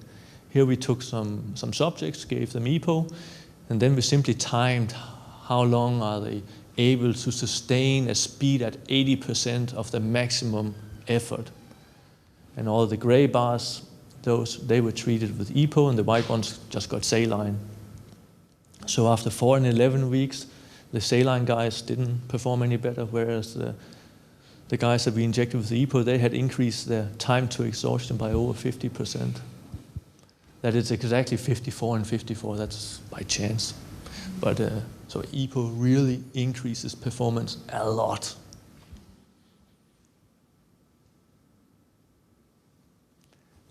Here we took some subjects, gave them EPO, and then we simply timed how long are they able to sustain a speed at 80% of the maximum effort. And all the gray bars, they were treated with EPO, and the white ones just got saline. So after 4 and 11 weeks, the saline guys didn't perform any better, whereas the guys that we injected with the EPO, they had increased their time to exhaustion by over 50%. That is exactly 54 and 54, that's by chance. But so EPO really increases performance a lot.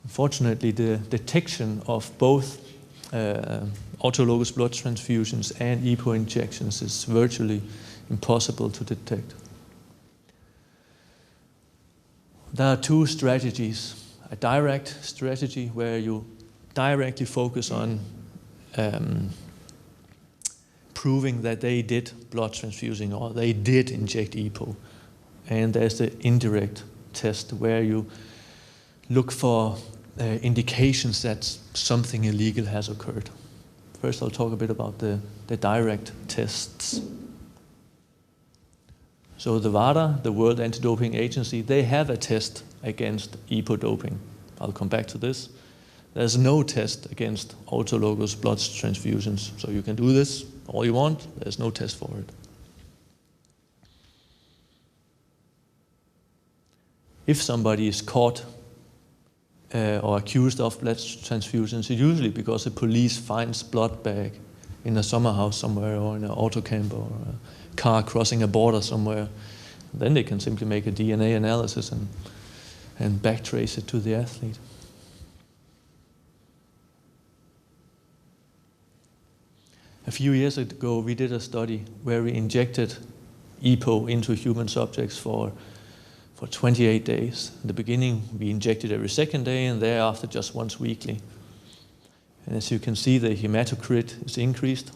Unfortunately, the detection of both autologous blood transfusions and EPO injections is virtually impossible to detect. There are two strategies. A direct strategy where you directly focus on proving that they did blood transfusing or they did inject EPO. And there's the indirect test where you look for indications that something illegal has occurred. First, I'll talk a bit about the direct tests. So the WADA, the World Anti-Doping Agency, they have a test against EPO doping. I'll come back to this. There's no test against autologous blood transfusions. So you can do this all you want, there's no test for it. If somebody is caught or accused of blood transfusions, it's usually because the police finds blood bag in a summer house somewhere, or in an auto camp, or a car crossing a border somewhere. Then they can simply make a DNA analysis and backtrace it to the athlete. A few years ago, we did a study where we injected EPO into human subjects for 28 days. In the beginning, we injected every second day, and thereafter just once weekly. And as you can see, the hematocrit is increased,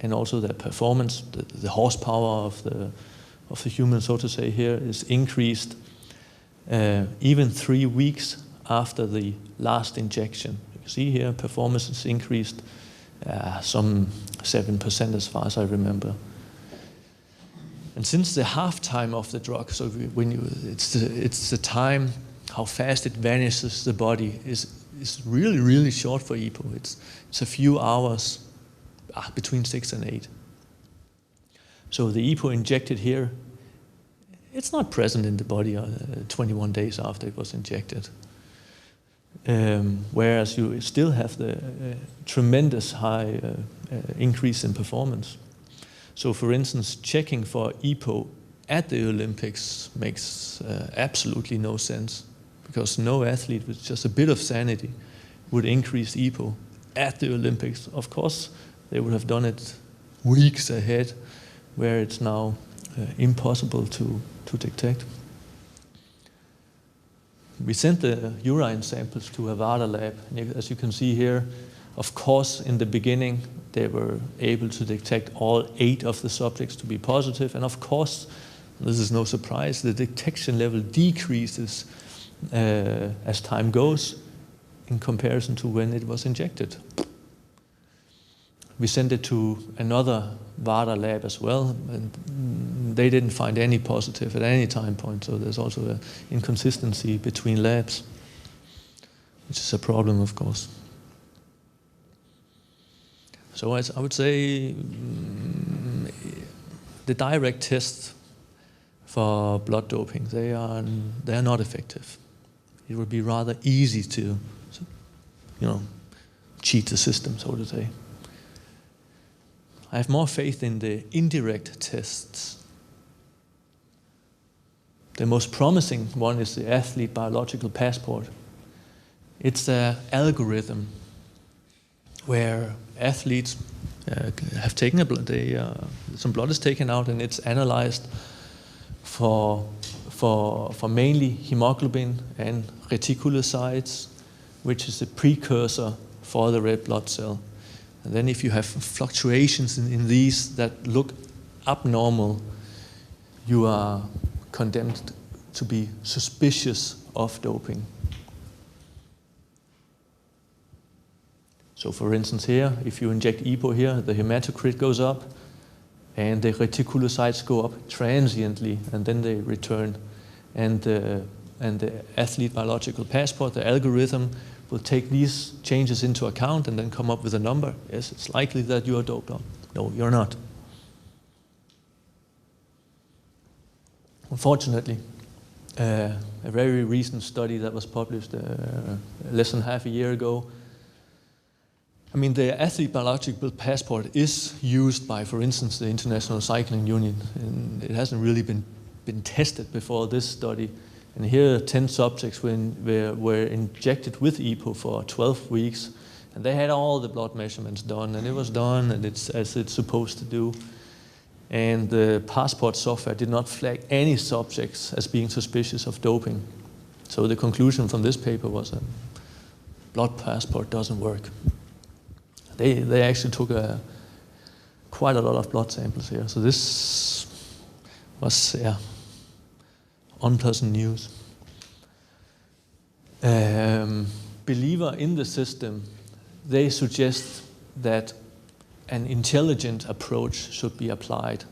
and also the performance, the horsepower of the human, so to say, here is increased even 3 weeks after the last injection. You can see here, performance is increased some 7% as far as I remember. And since the half-time of the drug, so it's the time, how fast it vanishes the body, is really, really short for EPO. It's a few hours, between 6 and 8. So the EPO injected here, it's not present in the body 21 days after it was injected. Whereas you still have the tremendous high increase in performance. So for instance, checking for EPO at the Olympics makes absolutely no sense, because no athlete with just a bit of sanity would increase EPO at the Olympics. Of course, they would have done it weeks ahead, where it's now impossible to detect. We sent the urine samples to a VADA lab. And as you can see here, of course, in the beginning, they were able to detect all 8 of the subjects to be positive. And of course, this is no surprise, the detection level decreases as time goes in comparison to when it was injected. We sent it to another VADA lab as well, and they didn't find any positive at any time point, so there's also an inconsistency between labs, which is a problem, of course. So as I would say, the direct tests for blood doping, they are not effective. It would be rather easy to, cheat the system, so to say. I have more faith in the indirect tests. The most promising one is the athlete biological passport. It's an algorithm where athletes have taken some blood is taken out and it's analyzed for mainly hemoglobin and reticulocytes, which is a precursor for the red blood cell. And then if you have fluctuations in these that look abnormal, you are condemned to be suspicious of doping. So for instance here, if you inject EPO here, the hematocrit goes up and the reticulocytes go up transiently and then they return. And the athlete biological passport, the algorithm, will take these changes into account and then come up with a number. Yes, it's likely that you are doped up. No, you're not. Unfortunately, a very recent study that was published less than half a year ago, the athlete biological passport is used by, for instance, the International Cycling Union, and it hasn't really been tested before this study. And here 10 subjects were injected with EPO for 12 weeks, and they had all the blood measurements done, and it was done and it's as it's supposed to do. And the passport software did not flag any subjects as being suspicious of doping. So the conclusion from this paper was that blood passport doesn't work. They actually took quite a lot of blood samples here. So this was, unpleasant news. Believer in the system, they suggest that an intelligent approach should be applied,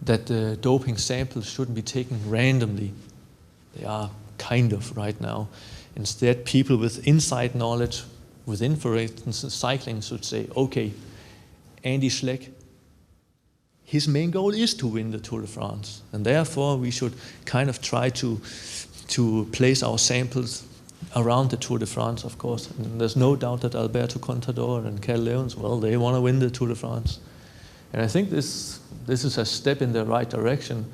that the doping samples shouldn't be taken randomly. They are kind of right now. Instead, people with inside knowledge within, for instance, cycling should say, okay, Andy Schleck, his main goal is to win the Tour de France, and therefore we should kind of try to place our samples around the Tour de France, of course. And there's no doubt that Alberto Contador and Cal Lewins, well, they want to win the Tour de France. And I think this is a step in the right direction,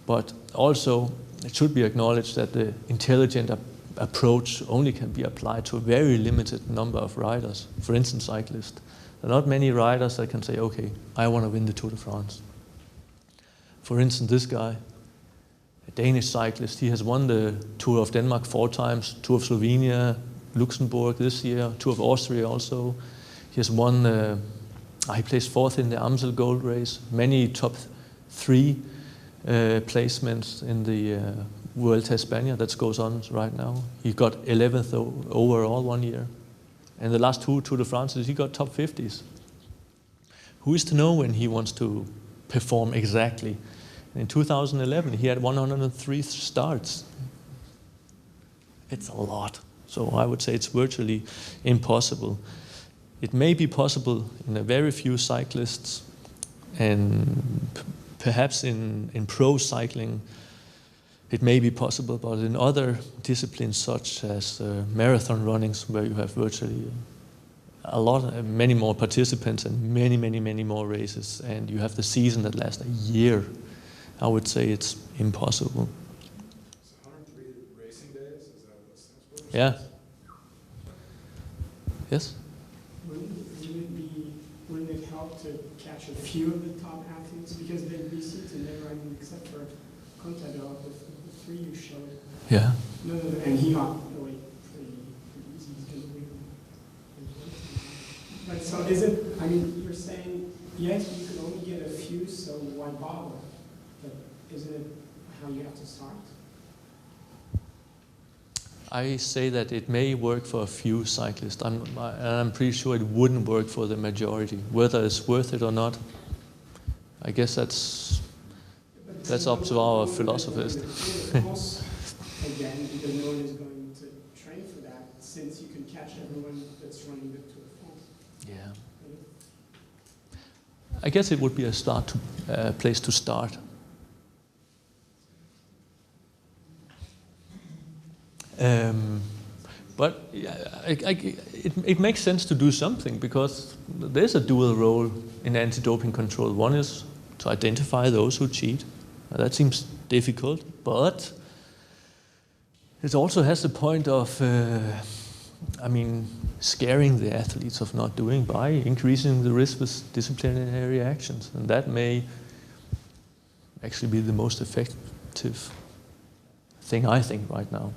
but also it should be acknowledged that the intelligent approach only can be applied to a very limited number of riders, for instance, cyclists. There are not many riders that can say, okay, I want to win the Tour de France. For instance, this guy, a Danish cyclist, he has won the Tour of Denmark 4 times, Tour of Slovenia, Luxembourg this year, Tour of Austria also. He has won, he placed 4th in the Amstel Gold Race, many top 3 placements in the Vuelta a España that goes on right now. He got 11th overall one year. And the last 2 Tour de France, he got top 50s. Who is to know when he wants to perform exactly? In 2011, he had 103 starts. It's a lot. So I would say it's virtually impossible. It may be possible in a very few cyclists, and perhaps in pro cycling, it may be possible, but in other disciplines such as marathon runnings, where you have virtually many more participants and many more races, and you have the season that lasts a year, I would say it's impossible. So 103 racing days, is that what this stands for? Yeah. Yes? Wouldn't it help help to catch a few of the top athletes because they're recent and they're running, except for Contador, the three you showed. Yeah. No, and he got away pretty easy. He's going to win. But so is it, I mean, you're saying, yes, you could only get a few, so why bother? But isn't it how you have to start? I say that it may work for a few cyclists. I'm pretty sure it wouldn't work for the majority. Whether it's worth it or not, I guess that's up to our philosophers. Again, because no one is going to train for that, since you can catch everyone that's running the Tour de France. Yeah. I guess it would be a place to start. But it makes sense to do something because there's a dual role in anti-doping control. One is to identify those who cheat. That seems difficult, but it also has the point of, scaring the athletes of not doing by increasing the risk with disciplinary actions. And that may actually be the most effective thing, I think, right now.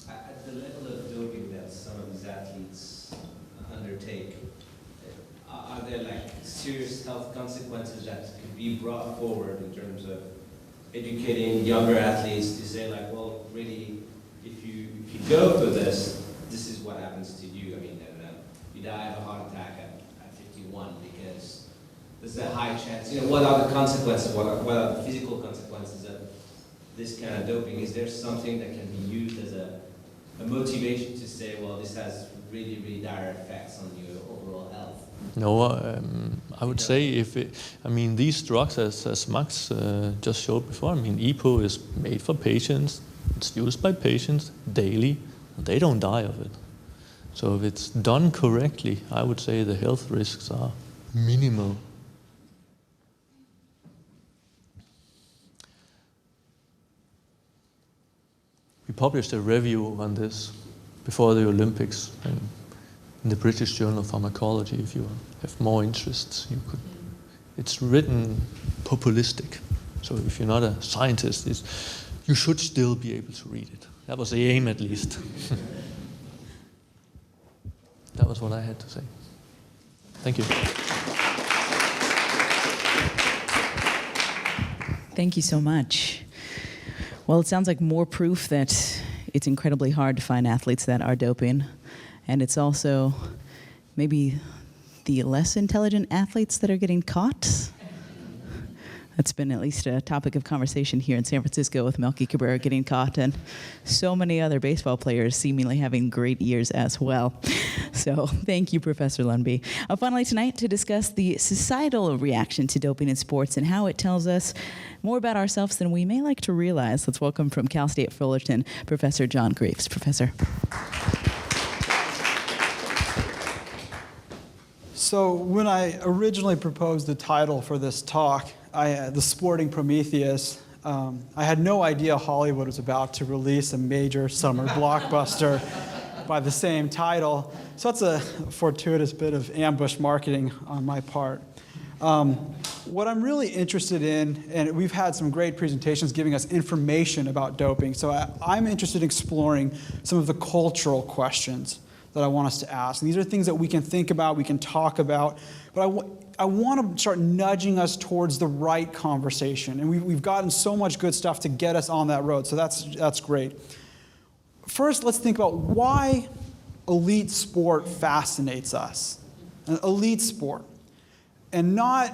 At the level of doping that some of these athletes undertake, are there like serious health consequences that could be brought forward in terms of educating younger athletes to say like, well, really, if you go for this is what happens to you. I mean, you die of a heart attack at 51 because there's a high chance. What are the consequences? What are the physical consequences of this kind of doping? Is there something that can be used as a motivation to say, well, this has really, really dire effects on your overall health? No, I would say these drugs, as Max just showed before, EPO is made for patients, it's used by patients daily, and they don't die of it. So if it's done correctly, I would say the health risks are minimal. We published a review on this before the Olympics in the British Journal of Pharmacology. If you have more interests, you could. It's written populistic, so if you're not a scientist, you should still be able to read it. That was the aim, at least. That was what I had to say. Thank you. Thank you so much. Well, it sounds like more proof that it's incredibly hard to find athletes that are doping. And it's also maybe the less intelligent athletes that are getting caught. That's been at least a topic of conversation here in San Francisco with Melky Cabrera getting caught and so many other baseball players seemingly having great years as well. So thank you, Professor Lundby. Finally tonight to discuss the societal reaction to doping in sports and how it tells us more about ourselves than we may like to realize. Let's welcome from Cal State Fullerton, Professor John Greaves. Professor. So when I originally proposed the title for this talk, The Sporting Prometheus, I had no idea Hollywood was about to release a major summer blockbuster by the same title. So that's a fortuitous bit of ambush marketing on my part. What I'm really interested in, and we've had some great presentations giving us information about doping, so I'm interested in exploring some of the cultural questions that I want us to ask. And these are things that we can think about, we can talk about, but I want to start nudging us towards the right conversation. And we've gotten so much good stuff to get us on that road, so that's great. First, let's think about why elite sport fascinates us. An elite sport. And not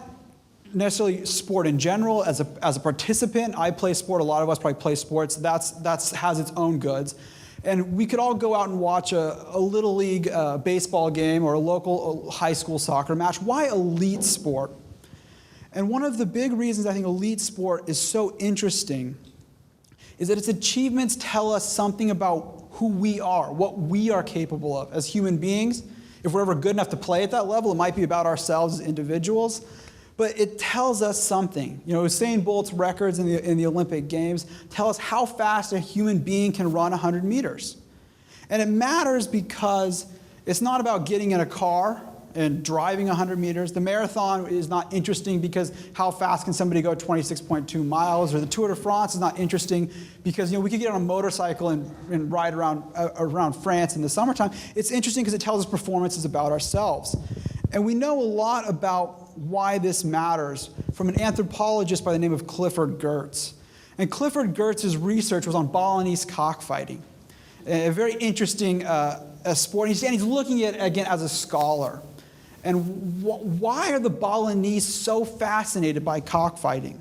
necessarily sport in general. As a participant, I play sport, a lot of us probably play sports. That's has its own goods. And we could all go out and watch a little league baseball game or a local high school soccer match. Why elite sport? And one of the big reasons I think elite sport is so interesting is that its achievements tell us something about who we are, what we are capable of as human beings. If we're ever good enough to play at that level, it might be about ourselves as individuals. But it tells us something. Usain Bolt's records in the Olympic Games tell us how fast a human being can run 100 meters. And it matters because it's not about getting in a car and driving 100 meters. The marathon is not interesting because how fast can somebody go 26.2 miles? Or the Tour de France is not interesting because we could get on a motorcycle and ride around France in the summertime. It's interesting because it tells us performances about ourselves. And we know a lot about why this matters from an anthropologist by the name of Clifford Geertz. And Clifford Geertz's research was on Balinese cockfighting, a very interesting sport. And he's looking at it, again, as a scholar. And why are the Balinese so fascinated by cockfighting?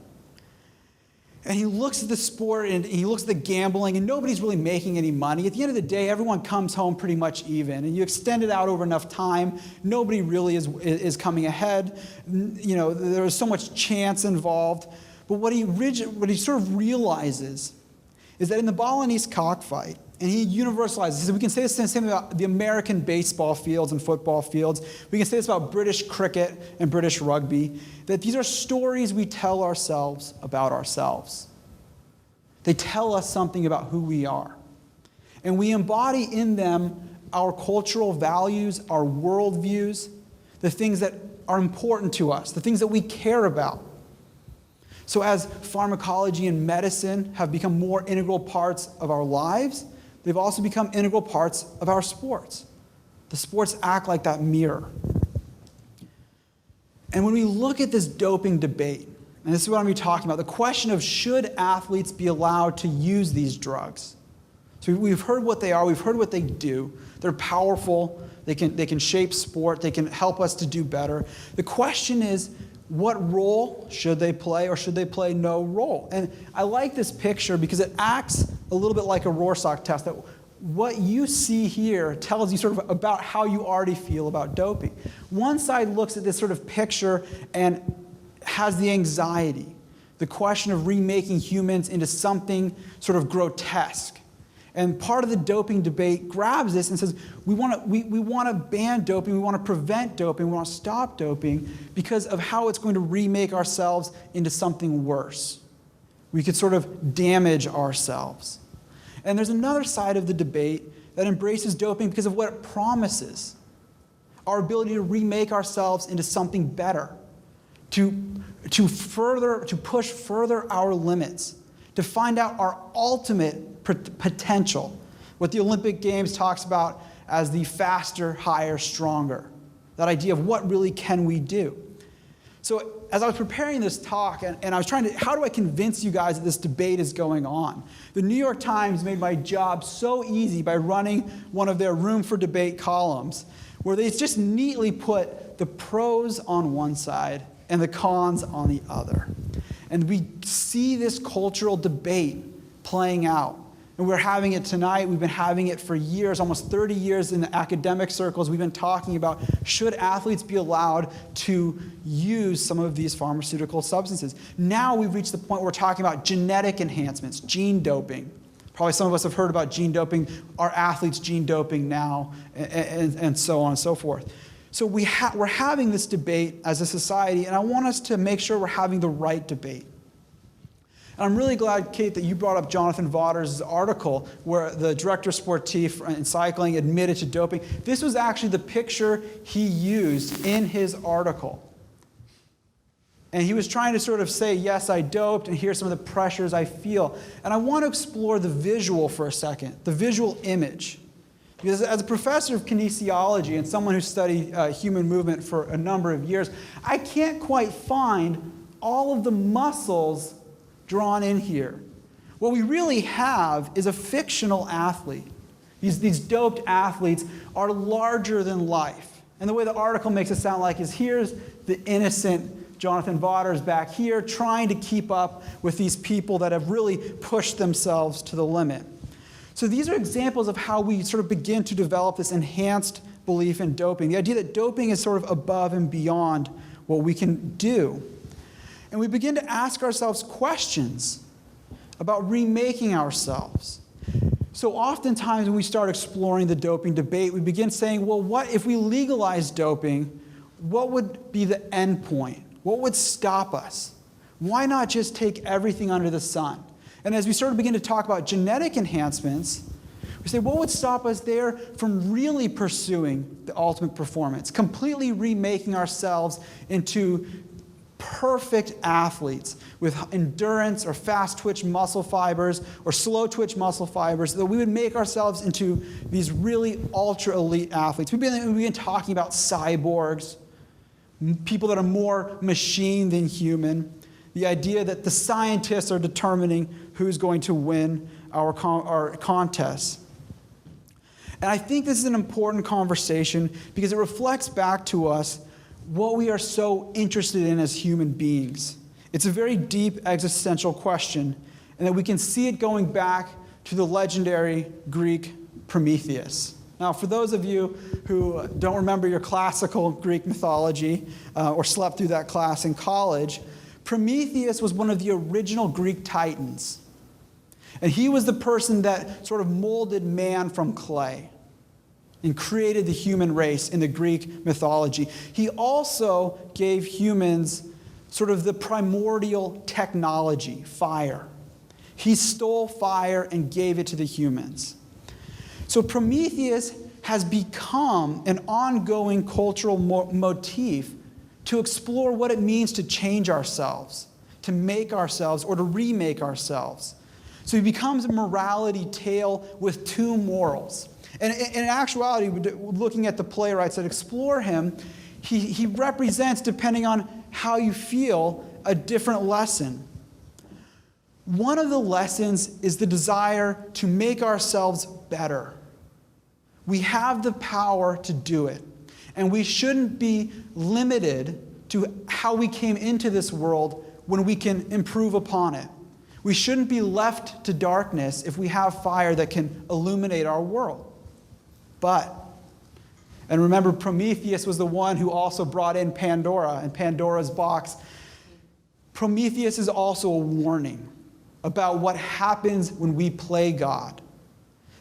And he looks at the sport and he looks at the gambling, and nobody's really making any money. At the end of the day, everyone comes home pretty much even. And you extend it out over enough time, nobody really is coming ahead. There's so much chance involved. But what he sort of realizes is that in the Balinese cockfight, and he universalizes, so we can say the same about the American baseball fields and football fields. We can say this about British cricket and British rugby, that these are stories we tell ourselves about ourselves. They tell us something about who we are. And we embody in them our cultural values, our worldviews, the things that are important to us, the things that we care about. So as pharmacology and medicine have become more integral parts of our lives, they've also become integral parts of our sports. The sports act like that mirror. And when we look at this doping debate, and this is what I'm going to be talking about, the question of should athletes be allowed to use these drugs? So we've heard what they are, we've heard what they do. They're powerful, they can shape sport, they can help us to do better. The question is, what role should they play, or should they play no role? And I like this picture because it acts a little bit like a Rorschach test, that what you see here tells you sort of about how you already feel about doping. One side looks at this sort of picture and has the anxiety, the question of remaking humans into something sort of grotesque. And part of the doping debate grabs this and says, we want to ban doping, we want to prevent doping, we want to stop doping because of how it's going to remake ourselves into something worse. We could sort of damage ourselves. And there's another side of the debate that embraces doping because of what it promises. Our ability to remake ourselves into something better, to push further our limits, to find out our ultimate potential, what the Olympic Games talks about as the faster, higher, stronger. That idea of what really can we do. So as I was preparing this talk, and I was trying to, how do I convince you guys that this debate is going on? The New York Times made my job so easy by running one of their room for debate columns, where they just neatly put the pros on one side and the cons on the other. And we see this cultural debate playing out. And we're having it tonight. We've been having it for years, almost 30 years in the academic circles. We've been talking about should athletes be allowed to use some of these pharmaceutical substances. Now we've reached the point where we're talking about genetic enhancements, gene doping. Probably some of us have heard about gene doping. Are athletes gene doping now? And so on and so forth. So we're having this debate as a society, and I want us to make sure we're having the right debate. And I'm really glad, Kate, that you brought up Jonathan Vaughters' article where the director sportif in cycling admitted to doping. This was actually the picture he used in his article. And he was trying to sort of say, yes, I doped, and here's some of the pressures I feel. And I want to explore the visual for a second, the visual image. Because as a professor of kinesiology and someone who studied human movement for a number of years, I can't quite find all of the muscles drawn in here. What we really have is a fictional athlete. These doped athletes are larger than life. And the way the article makes it sound like is here's the innocent Jonathan Vaughters back here trying to keep up with these people that have really pushed themselves to the limit. So these are examples of how we sort of begin to develop this enhanced belief in doping. The idea that doping is sort of above and beyond what we can do. And we begin to ask ourselves questions about remaking ourselves. So oftentimes when we start exploring the doping debate, we begin saying, well, what if we legalize doping, what would be the end point? What would stop us? Why not just take everything under the sun? And as we sort of begin to talk about genetic enhancements, we We say, what would stop us there from really pursuing the ultimate performance, completely remaking ourselves into perfect athletes with endurance or fast twitch muscle fibers or slow twitch muscle fibers, that we would make ourselves into these really ultra elite athletes? We've been talking about cyborgs, people that are more machine than human. The idea that the scientists are determining who's going to win our contests. And I think this is an important conversation because it reflects back to us what we are so interested in as human beings. It's a very deep existential question, and that we can see it going back to the legendary Greek Prometheus. Now, for those of you who don't remember your classical Greek mythology or slept through that class in college, Prometheus was one of the original Greek titans. And he was the person that sort of molded man from clay and created the human race in the Greek mythology. He also gave humans sort of the primordial technology, fire. He stole fire and gave it to the humans. So Prometheus has become an ongoing cultural motif to explore what it means to change ourselves, to make ourselves, or to remake ourselves. So he becomes a morality tale with two morals. And in actuality, looking at the playwrights that explore him, he represents, depending on how you feel, a different lesson. One of the lessons is the desire to make ourselves better. We have the power to do it. And we shouldn't be limited to how we came into this world when we can improve upon it. We shouldn't be left to darkness if we have fire that can illuminate our world. And remember, Prometheus was the one who also brought in Pandora and Pandora's box. Prometheus is also a warning about what happens when we play God.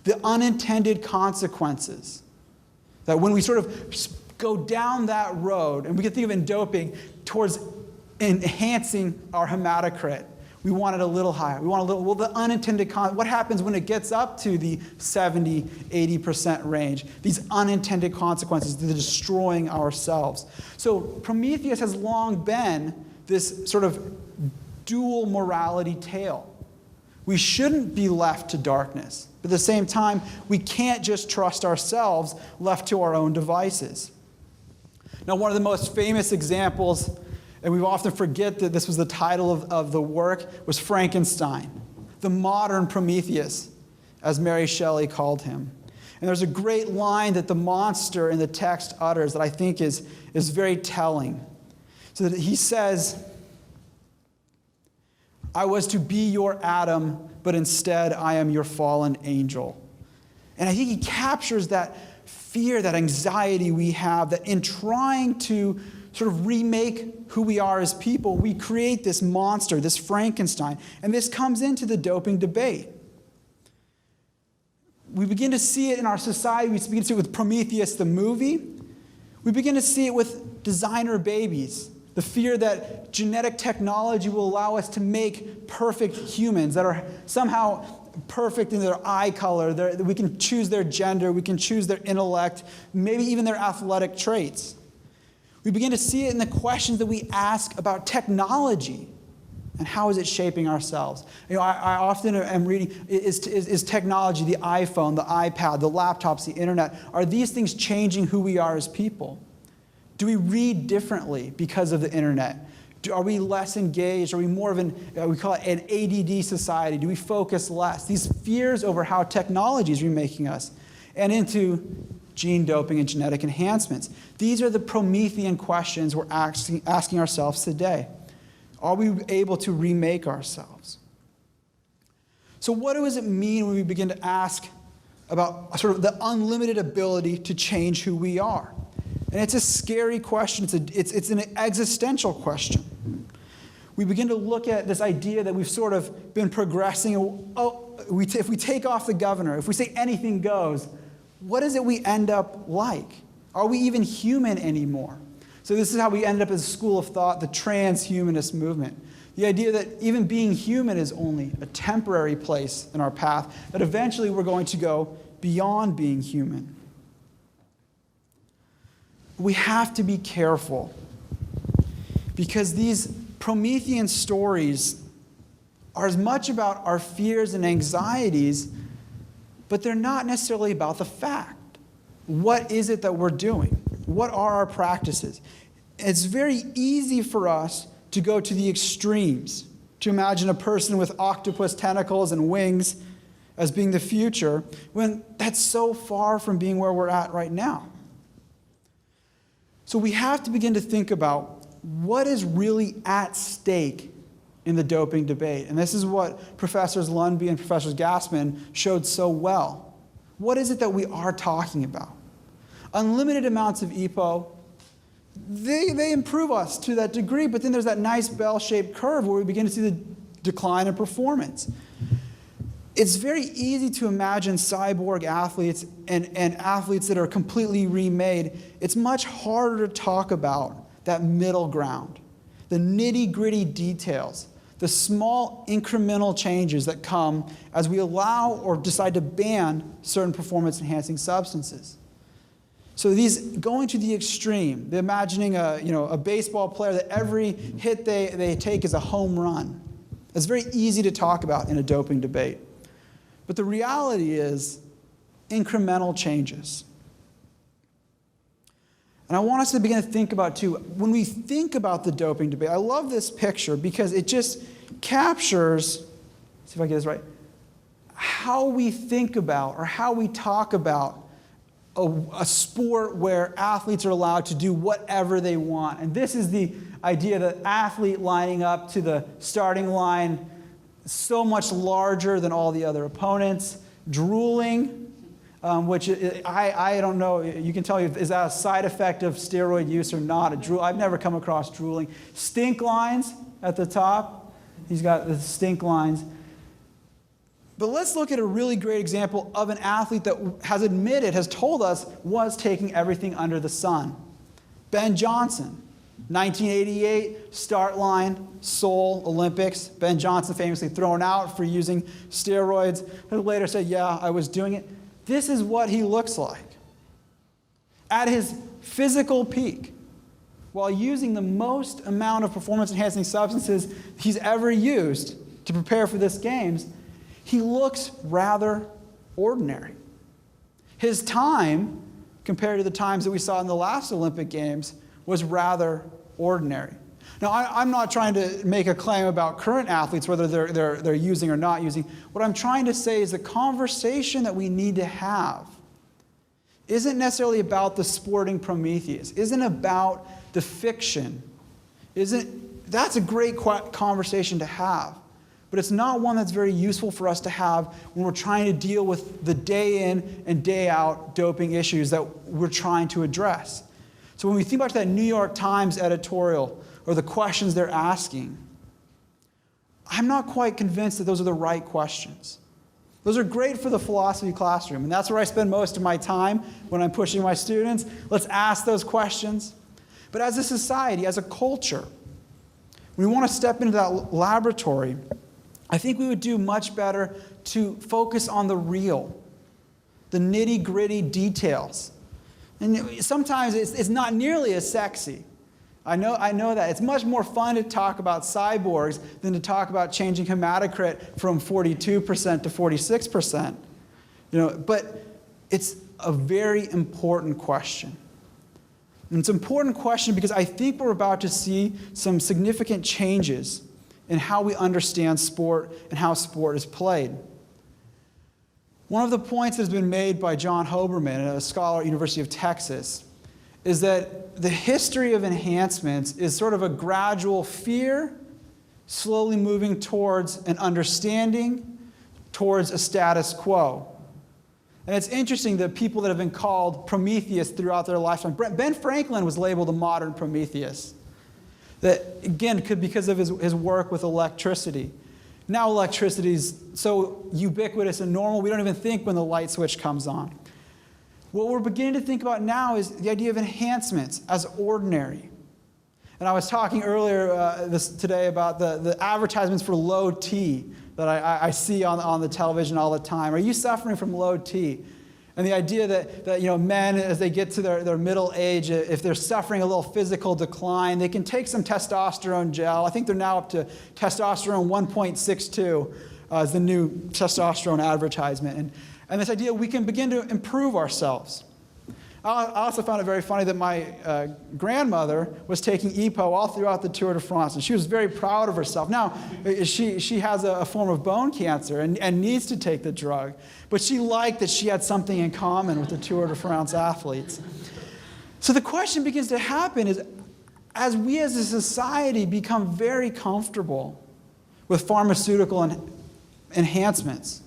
The unintended consequences. That when we sort of go down that road, and we can think of in doping, towards enhancing our hematocrit. We want it a little higher. We want a little, well, the unintended what happens when it gets up to the 70, 80% range? These unintended consequences, the destroying ourselves. So Prometheus has long been this sort of dual morality tale. We shouldn't be left to darkness. But at the same time, we can't just trust ourselves left to our own devices. Now, one of the most famous examples, and we often forget that this was the title of the work, was Frankenstein, the modern Prometheus, as Mary Shelley called him. And there's a great line that the monster in the text utters that I think is very telling. So that he says, "I was to be your Adam, but instead I am your fallen angel." And I think he captures that fear, that anxiety we have, that in trying to sort of remake who we are as people, we create this monster, this Frankenstein. And this comes into the doping debate. We begin to see it in our society. We begin to see it with Prometheus, the movie. We begin to see it with designer babies. The fear that genetic technology will allow us to make perfect humans that are somehow perfect in their eye color. We can choose their gender. We can choose their intellect, maybe even their athletic traits. We begin to see it in the questions that we ask about technology and how is it shaping ourselves. You know, I often am reading, is technology, the iPhone, the iPad, the laptops, the internet, are these things changing who we are as people? Do we read differently because of the internet? Are we less engaged? Are we more of we call it an ADD society? Do we focus less? These fears over how technology is remaking us, and into gene doping and genetic enhancements. These are the Promethean questions we're asking ourselves today. Are we able to remake ourselves? So what does it mean when we begin to ask about sort of the unlimited ability to change who we are? And it's a scary question. It's an existential question. We begin to look at this idea that we've sort of been progressing. If we take off the governor, if we say anything goes, what is it we end up like? Are we even human anymore? So this is how we end up as a school of thought, the transhumanist movement. The idea that even being human is only a temporary place in our path, that eventually we're going to go beyond being human. We have to be careful because these Promethean stories are as much about our fears and anxieties, but they're not necessarily about the fact. What is it that we're doing? What are our practices? It's very easy for us to go to the extremes, to imagine a person with octopus tentacles and wings as being the future, when that's so far from being where we're at right now. So we have to begin to think about what is really at stake in the doping debate. And this is what Professors Lundby and Professors Gassman showed so well. What is it that we are talking about? Unlimited amounts of EPO, they improve us to that degree, but then there's that nice bell-shaped curve where we begin to see the decline in performance. It's very easy to imagine cyborg athletes and athletes that are completely remade. It's much harder to talk about that middle ground, the nitty-gritty details, the small incremental changes that come as we allow or decide to ban certain performance-enhancing substances. So these going to the extreme, the imagining a baseball player that every hit they take is a home run. It's very easy to talk about in a doping debate. But the reality is incremental changes. And I want us to begin to think about, too, when we think about the doping debate, I love this picture because it just captures, see if I get this right, how we think about or how we talk about a sport where athletes are allowed to do whatever they want. And this is the idea that athlete lining up to the starting line so much larger than all the other opponents, drooling, which I don't know, you can tell me, is that a side effect of steroid use or not? I've never come across drooling. Stink lines at the top. He's got the stink lines. But let's look at a really great example of an athlete that has told us, was taking everything under the sun. Ben Johnson, 1988, start line, Seoul Olympics. Ben Johnson famously thrown out for using steroids. He later said, yeah, I was doing it. This is what he looks like. At his physical peak, while using the most amount of performance-enhancing substances he's ever used to prepare for this games, he looks rather ordinary. His time, compared to the times that we saw in the last Olympic Games, was rather ordinary. Now, I'm not trying to make a claim about current athletes, whether they're using or not using. What I'm trying to say is the conversation that we need to have isn't necessarily about the sporting Prometheus, isn't about the fiction. That's a great conversation to have. But it's not one that's very useful for us to have when we're trying to deal with the day in and day out doping issues that we're trying to address. So when we think about that New York Times editorial or the questions they're asking, I'm not quite convinced that those are the right questions. Those are great for the philosophy classroom, and that's where I spend most of my time when I'm pushing my students. Let's ask those questions. But as a society, as a culture, we want to step into that laboratory. I think we would do much better to focus on the real, the nitty-gritty details. And sometimes it's not nearly as sexy. I know that. It's much more fun to talk about cyborgs than to talk about changing hematocrit from 42% to 46%. But it's a very important question. And it's an important question because I think we're about to see some significant changes in how we understand sport and how sport is played. One of the points that has been made by John Hoberman, a scholar at University of Texas, is that the history of enhancements is sort of a gradual fear, slowly moving towards an understanding, towards a status quo. And it's interesting that people that have been called Prometheus throughout their lifetime, Ben Franklin was labeled a modern Prometheus. That, again, could because of his work with electricity. Now electricity is so ubiquitous and normal, we don't even think when the light switch comes on. What we're beginning to think about now is the idea of enhancements as ordinary. And I was talking earlier today about the advertisements for low T that I see on the television all the time. Are you suffering from low T? And the idea that men, as they get to their middle age, if they're suffering a little physical decline, they can take some testosterone gel. I think they're now up to testosterone 1.62 as the new testosterone advertisement. And this idea we can begin to improve ourselves. I also found it very funny that my grandmother was taking EPO all throughout the Tour de France, and she was very proud of herself. Now, she has a form of bone cancer and needs to take the drug, but she liked that she had something in common with the Tour de France athletes. So the question begins to happen is, as we as a society become very comfortable with pharmaceutical enhancements,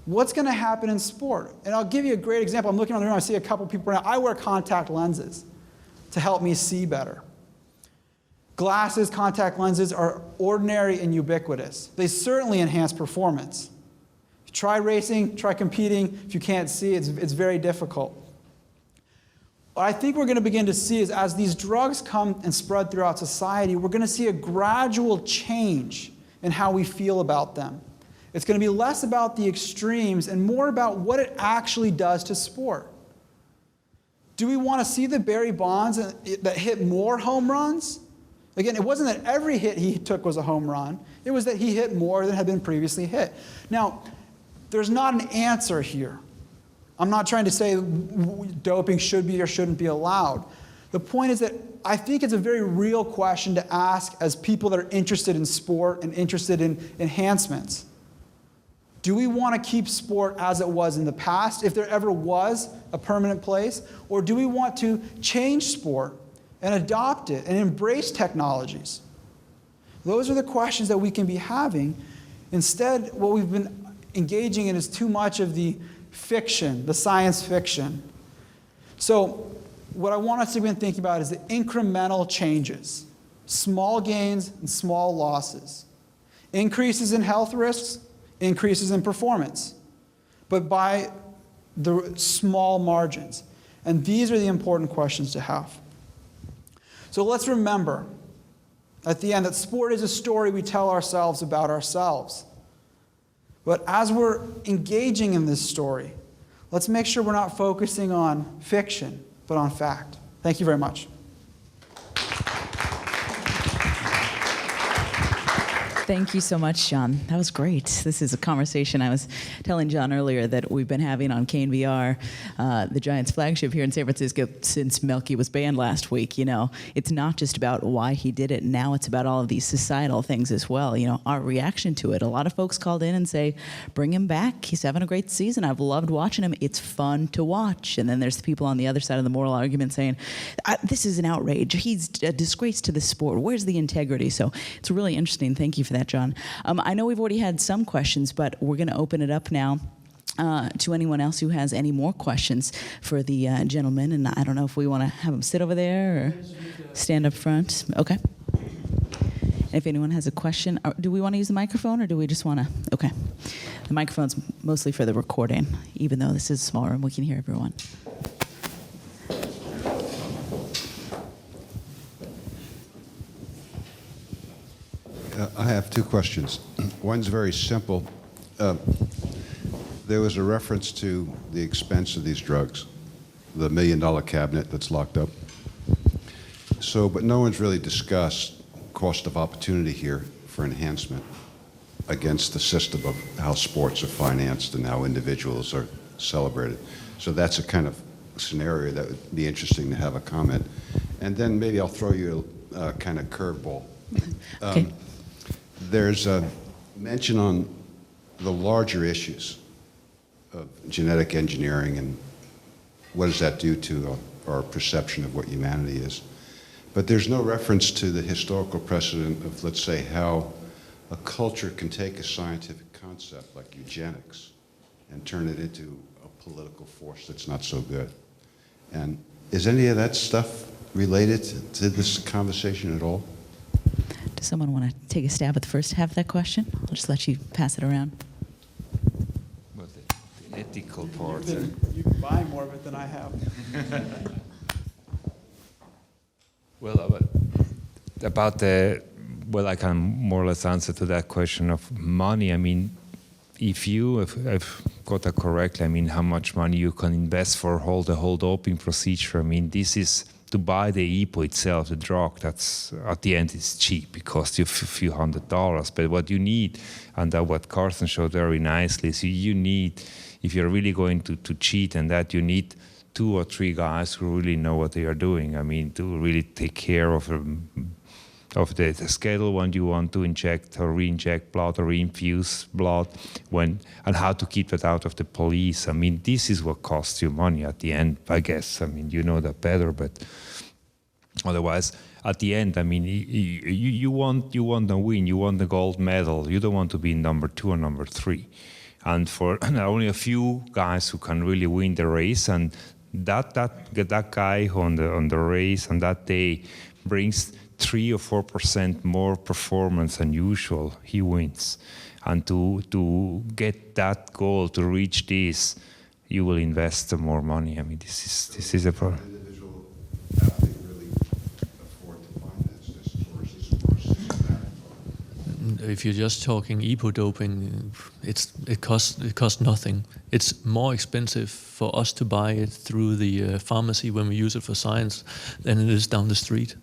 what's going to happen in sport? And I'll give you a great example. I'm looking around the room, I see a couple people right now. I wear contact lenses to help me see better. Glasses, contact lenses are ordinary and ubiquitous. They certainly enhance performance. Try racing, try competing. If you can't see, it's very difficult. What I think we're going to begin to see is as these drugs come and spread throughout society, we're going to see a gradual change in how we feel about them. It's going to be less about the extremes and more about what it actually does to sport. Do we want to see the Barry Bonds that hit more home runs? Again, it wasn't that every hit he took was a home run. It was that he hit more than had been previously hit. Now, there's not an answer here. I'm not trying to say doping should be or shouldn't be allowed. The point is that I think it's a very real question to ask as people that are interested in sport and interested in enhancements. Do we want to keep sport as it was in the past, if there ever was a permanent place? Or do we want to change sport and adopt it and embrace technologies? Those are the questions that we can be having. Instead, what we've been engaging in is too much of the fiction, the science fiction. So what I want us to begin thinking about is the incremental changes, small gains and small losses, increases in health risks, increases in performance, but by the small margins. And these are the important questions to have. So let's remember at the end that sport is a story we tell ourselves about ourselves. But as we're engaging in this story, let's make sure we're not focusing on fiction, but on fact. Thank you very much. Thank you so much, John. That was great. This is a conversation I was telling John earlier that we've been having on KNVR, the Giants flagship here in San Francisco, since Melky was banned last week. It's not just about why he did it. Now it's about all of these societal things as well. Our reaction to it. A lot of folks called in and say, bring him back. He's having a great season. I've loved watching him. It's fun to watch. And then there's the people on the other side of the moral argument saying, this is an outrage. He's a disgrace to the sport. Where's the integrity? So it's really interesting. Thank you for that, John. I know we've already had some questions, but we're going to open it up now to anyone else who has any more questions for the gentleman. And I don't know if we want to have him sit over there or stand up front. Okay. If anyone has a question, do we want to use the microphone or do we just want to? Okay. The microphone's mostly for the recording. Even though this is a small room, we can hear everyone. I have two questions. One's very simple. There was a reference to the expense of these drugs, the $1 million cabinet that's locked up. But no one's really discussed cost of opportunity here for enhancement against the system of how sports are financed and how individuals are celebrated. So that's a kind of scenario that would be interesting to have a comment. And then maybe I'll throw you a kind of curveball. Okay. There's a mention on the larger issues of genetic engineering and what does that do to our perception of what humanity is. But there's no reference to the historical precedent of, let's say, how a culture can take a scientific concept like eugenics and turn it into a political force that's not so good. And is any of that stuff related to this conversation at all? Does someone want to take a stab at the first half of that question? I'll just let you pass it around. Well, the ethical part. You can buy more of it than I have. Well, about I can more or less answer to that question of money. I mean, if got that correctly. I mean, how much money you can invest for the whole doping procedure. I mean, this is to buy the EPO itself, the drug. That's at the end it's cheap. It costs you a few $100s. But what you need, and what Carsten showed very nicely, is you need, if you're really going to cheat, and that you need 2 or 3 guys who really know what they are doing. I mean, to really take care of the skeletal when you want to inject or re-inject blood or re-infuse blood, and how to keep that out of the police. I mean, this is what costs you money at the end, I guess. I mean, you know that better, but otherwise, at the end, I mean, you want to win. You want the gold medal. You don't want to be number 2 or number 3. And for only a few guys who can really win the race, and that guy on the race on that day brings 3 or 4% more performance than usual, he wins. And to get that goal, to reach this, you will invest more money. I mean, this is a problem. Individual athlete really afford to finance this, or is this more systematic? If you're just talking EPO doping, it costs nothing. It's more expensive for us to buy it through the pharmacy when we use it for science than it is down the street.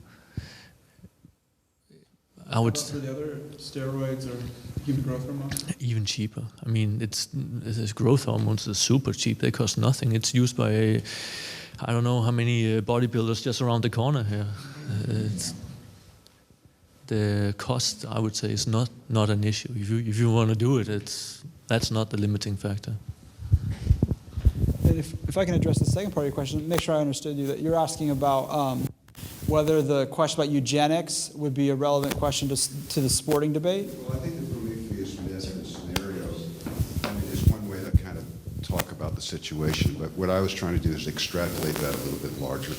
I would. For the other steroids or human growth hormones? Even cheaper. I mean, it's growth hormones are super cheap. They cost nothing. It's used by I don't know how many bodybuilders just around the corner here. The cost, I would say, is not an issue. If you want to do it, that's not the limiting factor. And if I can address the second part of your question, make sure I understood you, that you're asking about whether the question about eugenics would be a relevant question to the sporting debate? Well, I think the Prometheus myth scenario, I mean, is one way to kind of talk about the situation, but what I was trying to do is extrapolate that a little bit larger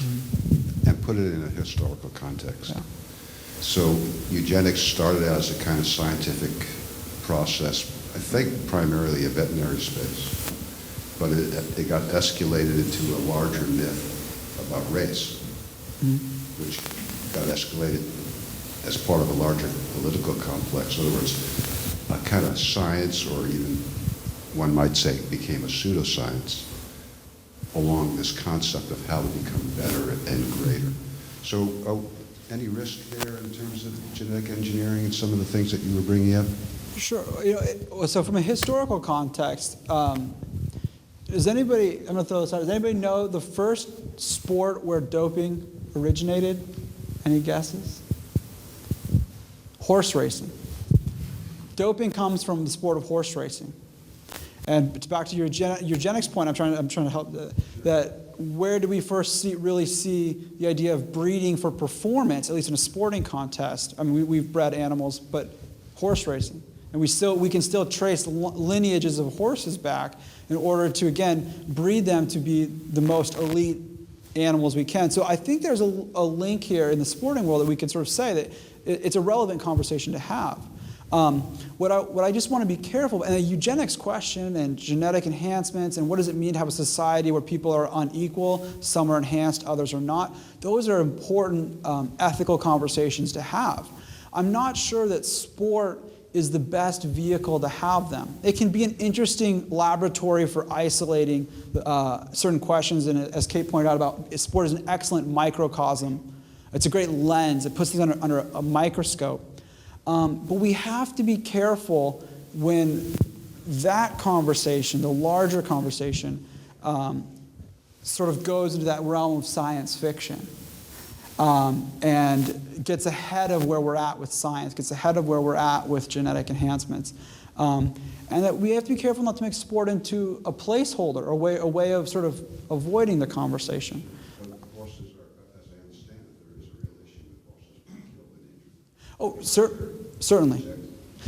and put it in a historical context. Yeah. So eugenics started out as a kind of scientific process, I think primarily a veterinary space, but it got escalated into a larger myth about race. Which got escalated as part of a larger political complex. In other words, a kind of science, or even one might say became a pseudoscience, along this concept of how to become better and greater. So any risk there in terms of genetic engineering and some of the things that you were bringing up? Sure. So from a historical context, does anybody, I'm going to throw this out, does anybody know the first sport where doping originated? Any guesses? Horse racing. Doping comes from the sport of horse racing. And it's back to your eugenics point. I'm trying to help that. Where do we first really see the idea of breeding for performance, at least in a sporting contest? I mean, we've bred animals, but horse racing, and we can still trace lineages of horses back in order to again breed them to be the most elite animals we can. So I think there's a link here in the sporting world that we can sort of say that it's a relevant conversation to have. What I just want to be careful, and the eugenics question and genetic enhancements and what does it mean to have a society where people are unequal, some are enhanced, others are not, those are important ethical conversations to have. I'm not sure that sport is the best vehicle to have them. It can be an interesting laboratory for isolating certain questions, and as Kate pointed out about, sport is an excellent microcosm. It's a great lens. It puts things under a microscope. But we have to be careful when that conversation, the larger conversation, sort of goes into that realm of science fiction and gets ahead of where we're at with science, gets ahead of where we're at with genetic enhancements. And that we have to be careful not to make sport into a placeholder, a way of sort of avoiding the conversation. Horses are, as I understand it, there is a real issue with horses being killed and injured. Oh, certainly.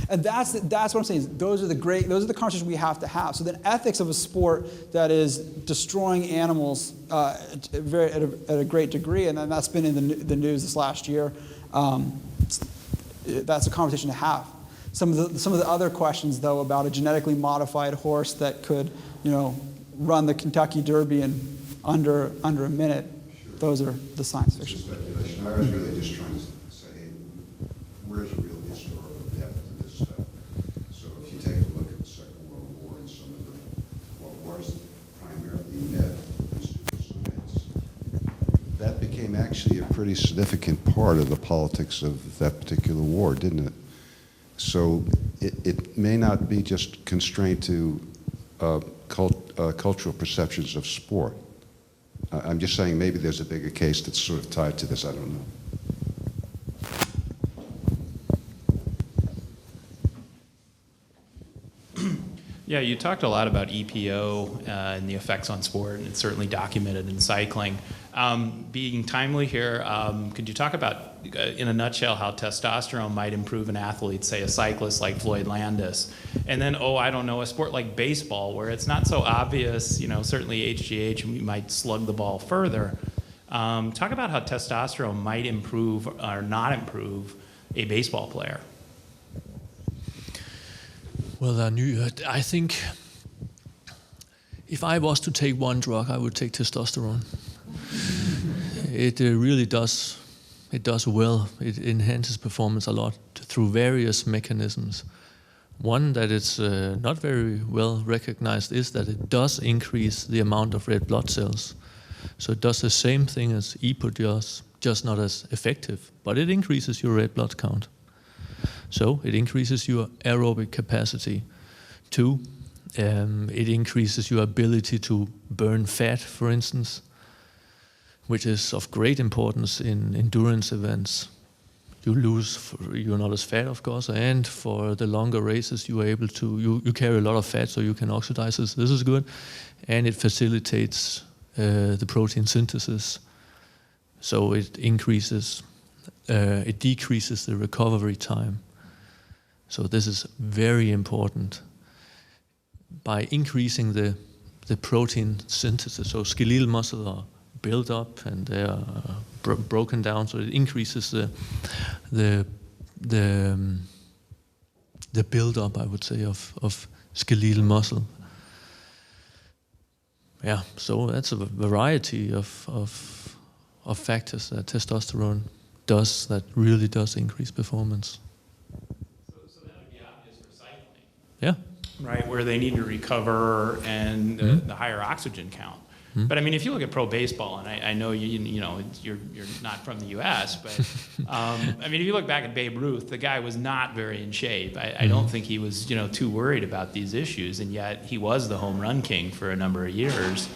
And that's what I'm saying. Those are the conversations we have to have. So then ethics of a sport that is destroying animals at a great degree, and then that's been in the news this last year, that's a conversation to have. Some of the other questions, though, about a genetically modified horse that could, run the Kentucky Derby in under a minute, those are the science fiction. It's speculation. I was really just trying to say, hey, where's the real historical depth to this stuff? So if you take a look at the Second World War and some of the became actually a pretty significant part of the politics of that particular war, didn't it? So it may not be just constrained to cultural perceptions of sport. I'm just saying maybe there's a bigger case that's sort of tied to this, I don't know. Yeah, you talked a lot about EPO and the effects on sport, and it's certainly documented in cycling. Being timely here, could you talk about, in a nutshell, how testosterone might improve an athlete, say a cyclist like Floyd Landis? And then, I don't know, a sport like baseball, where it's not so obvious, certainly HGH, we might slug the ball further. Talk about how testosterone might improve or not improve a baseball player. Well, I think if I was to take one drug, I would take testosterone. It really does. It does well. It enhances performance a lot through various mechanisms. One that is not very well recognized is that it does increase the amount of red blood cells. So it does the same thing as EPO does, just not as effective, but it increases your red blood count. So it increases your aerobic capacity. 2, it increases your ability to burn fat, for instance, which is of great importance in endurance events. You're not as fat, of course, and for the longer races, you are able to, you carry a lot of fat, so you can oxidize this. This is good, and it facilitates the protein synthesis. So it decreases the recovery time. So this is very important. By increasing the protein synthesis, so skeletal muscles are built up and they are broken down, so it increases the build-up, I would say, of skeletal muscle. Yeah, so that's a variety of factors that testosterone does that really does increase performance. So that would be obvious for cycling. Yeah. Right, where they need to recover and the higher oxygen count. But I mean, if you look at pro baseball, and I know you're not from the U.S., but I mean, if you look back at Babe Ruth, the guy was not very in shape. I don't think he was too worried about these issues, and yet he was the home run king for a number of years.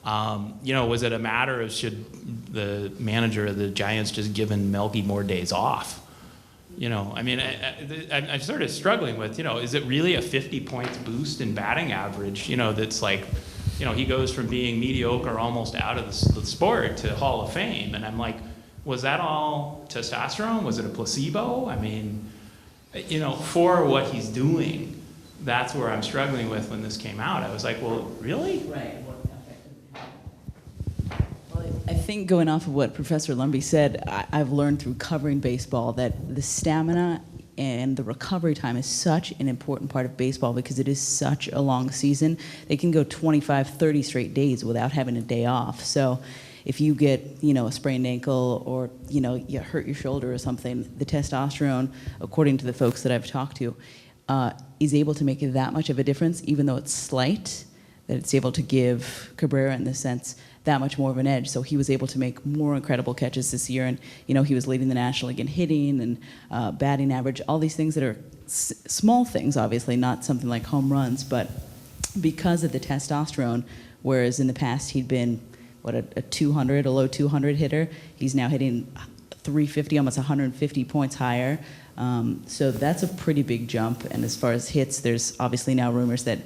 Was it a matter of should the manager of the Giants just given Melky more days off? I mean, I'm sort of struggling with, is it really a 50 points boost in batting average, that's like, he goes from being mediocre almost out of the sport to Hall of Fame. And I'm like, was that all testosterone? Was it a placebo? I mean, for what he's doing, that's where I'm struggling with when this came out. I was like, well, really? Right. Well, I think going off of what Professor Lumby said, I've learned through covering baseball that the stamina and the recovery time is such an important part of baseball because it is such a long season. They can go 25, 30 straight days without having a day off. So if you get, a sprained ankle or, you hurt your shoulder or something, the testosterone, according to the folks that I've talked to, is able to make that much of a difference, even though it's slight, that it's able to give Cabrera, in this sense, that much more of an edge. So he was able to make more incredible catches this year, and he was leading the National League in hitting and batting average, all these things that are small things, obviously, not something like home runs, but because of the testosterone, whereas in the past he'd been, a low 200 hitter, he's now hitting 350, almost 150 points higher. So that's a pretty big jump, and as far as hits, there's obviously now rumors that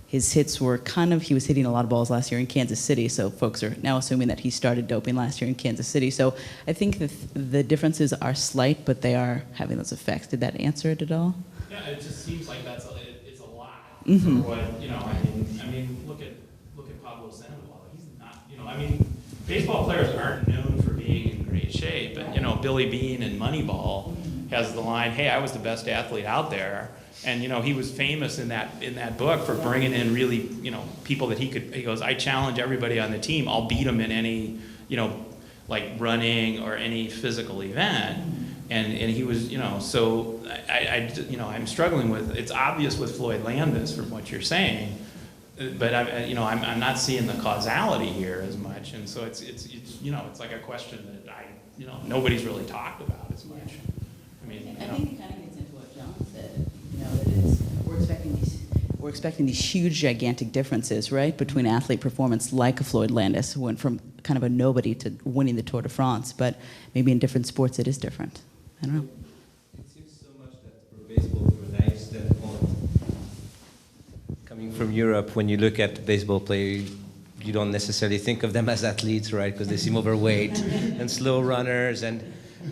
his hits were he was hitting a lot of balls last year in Kansas City, so folks are now assuming that he started doping last year in Kansas City. So I think the differences are slight, but they are having those effects. Did that answer it at all? Yeah, it just seems like it's a lot. Mm-hmm. For what, I mean, look at Pablo Sandoval. He's not, baseball players aren't known for being in great shape. And, Billy Beane in Moneyball has the line, "Hey, I was the best athlete out there." And he was famous in that book for bringing in really people that he goes, "I challenge everybody on the team. I'll beat them in any like running or any physical event." And he was so I'm struggling with. It's obvious with Floyd Landis from what you're saying but I'm not seeing the causality here as much, and so it's like a question that nobody's really talked about as much. I mean, I think it kind of gets into what John said. That we're expecting these huge, gigantic differences, right, between athlete performance, like a Floyd Landis, who went from kind of a nobody to winning the Tour de France. But maybe in different sports, it is different. I don't know. It seems so much that for baseball, from a naive standpoint, coming from Europe, when you look at baseball players, you don't necessarily think of them as athletes, right? Because they seem overweight and slow runners, and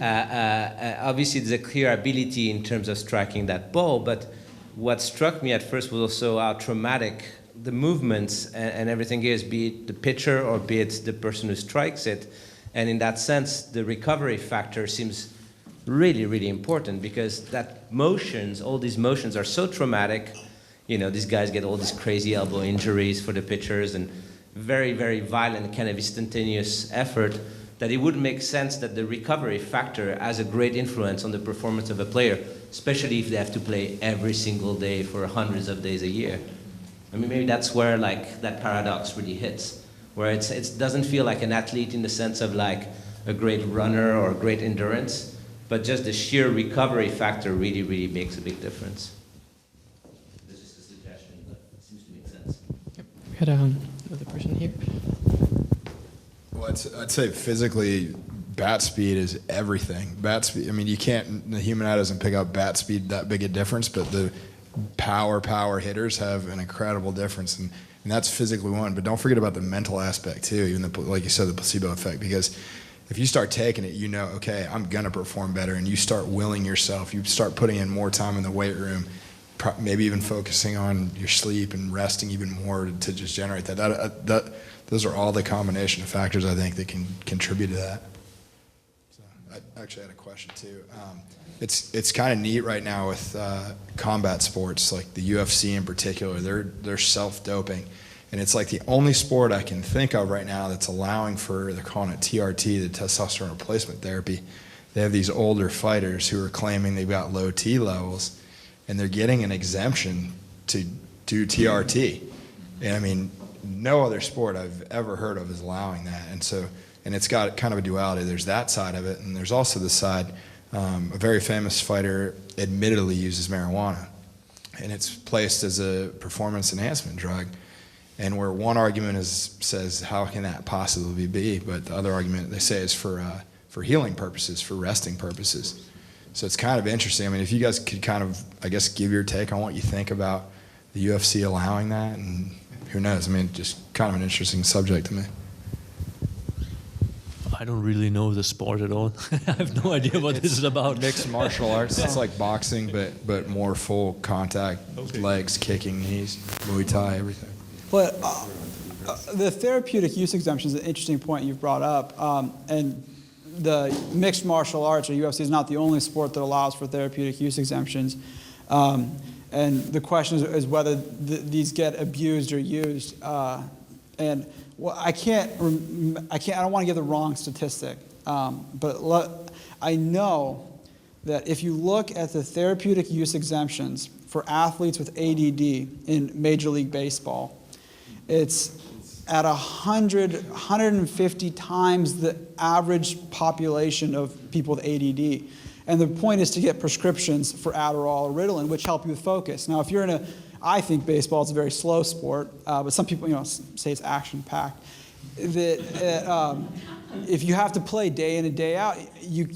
obviously there's a clear ability in terms of striking that ball. But what struck me at first was also how traumatic the movements and everything is, be it the pitcher or be it the person who strikes it. And in that sense, the recovery factor seems really, really important, because that motions, all these motions are so traumatic. These guys get all these crazy elbow injuries for the pitchers and very, very violent kind of instantaneous effort, that it would make sense that the recovery factor has a great influence on the performance of a player, especially if they have to play every single day for hundreds of days a year. I mean, maybe that's where that paradox really hits, where it doesn't feel like an athlete in the sense of like a great runner or great endurance, but just the sheer recovery factor really, really makes a big difference. This is a suggestion, but it seems to make sense. Yep. We had another person here. Well, I'd say physically, bat speed is everything. Bat speed, I mean, the human eye doesn't pick up bat speed that big a difference, but the power hitters have an incredible difference, and that's physically one. But don't forget about the mental aspect too, even like you said, the placebo effect, because if you start taking it, okay, I'm gonna perform better, and you start willing yourself, you start putting in more time in the weight room, maybe even focusing on your sleep and resting even more to just generate that. Those are all the combination of factors, I think, that can contribute to that. So I actually had a question too. It's kind of neat right now with combat sports, like the UFC in particular. They're self-doping, and it's like the only sport I can think of right now that's allowing for, they're calling it TRT, the testosterone replacement therapy. They have these older fighters who are claiming they've got low T levels, and they're getting an exemption to do TRT. And I mean, no other sport I've ever heard of is allowing that. And it's got kind of a duality. There's that side of it, and there's also the side, a very famous fighter admittedly uses marijuana, and it's placed as a performance enhancement drug. And where one argument says, how can that possibly be? But the other argument they say is for healing purposes, for resting purposes. So it's kind of interesting. I mean, if you guys could kind of, I guess, give your take on what you think about the UFC allowing that, and who knows? I mean, just kind of an interesting subject to me. I don't really know the sport at all. I have no idea what this is about. Mixed martial arts. It's like boxing, but more full contact, legs, kicking, knees, Muay Thai, everything. But the therapeutic use exemption is an interesting point you've brought up. And the mixed martial arts, or UFC, is not the only sport that allows for therapeutic use exemptions. And the question is whether these get abused or used. And I don't want to give the wrong statistic, but I know that if you look at the therapeutic use exemptions for athletes with ADD in Major League Baseball, it's at 150 times the average population of people with ADD. And the point is to get prescriptions for Adderall or Ritalin, which help you with focus. Now, if you're I think baseball is a very slow sport, but some people, say it's action-packed. If you have to play day in and day out, you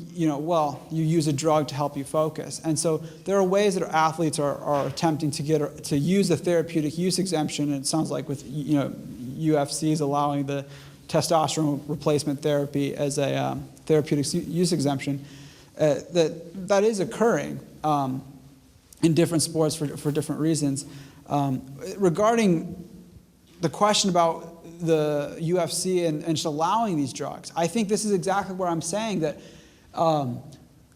use a drug to help you focus. And so there are ways that athletes are attempting to use the therapeutic use exemption. And it sounds like with UFC is allowing the testosterone replacement therapy as a therapeutic use exemption. That is occurring in different sports for different reasons. Regarding the question about the UFC and just allowing these drugs, I think this is exactly where I'm saying that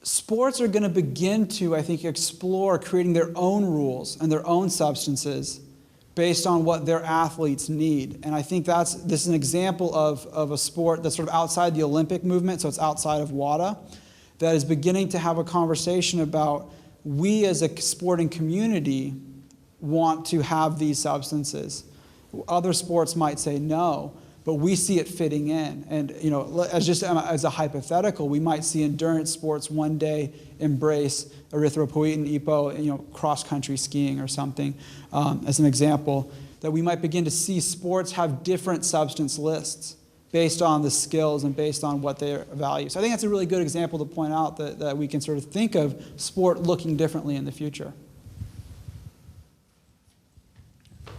sports are going to begin to, I think, explore creating their own rules and their own substances based on what their athletes need. And I think this is an example of a sport that's sort of outside the Olympic movement, so it's outside of WADA, that is beginning to have a conversation about, we as a sporting community want to have these substances. Other sports might say no, but we see it fitting in. And as a hypothetical, we might see endurance sports one day embrace erythropoietin, EPO, cross-country skiing or something, as an example, that we might begin to see sports have different substance lists based on the skills and based on what they value. So I think that's a really good example to point out that we can sort of think of sport looking differently in the future.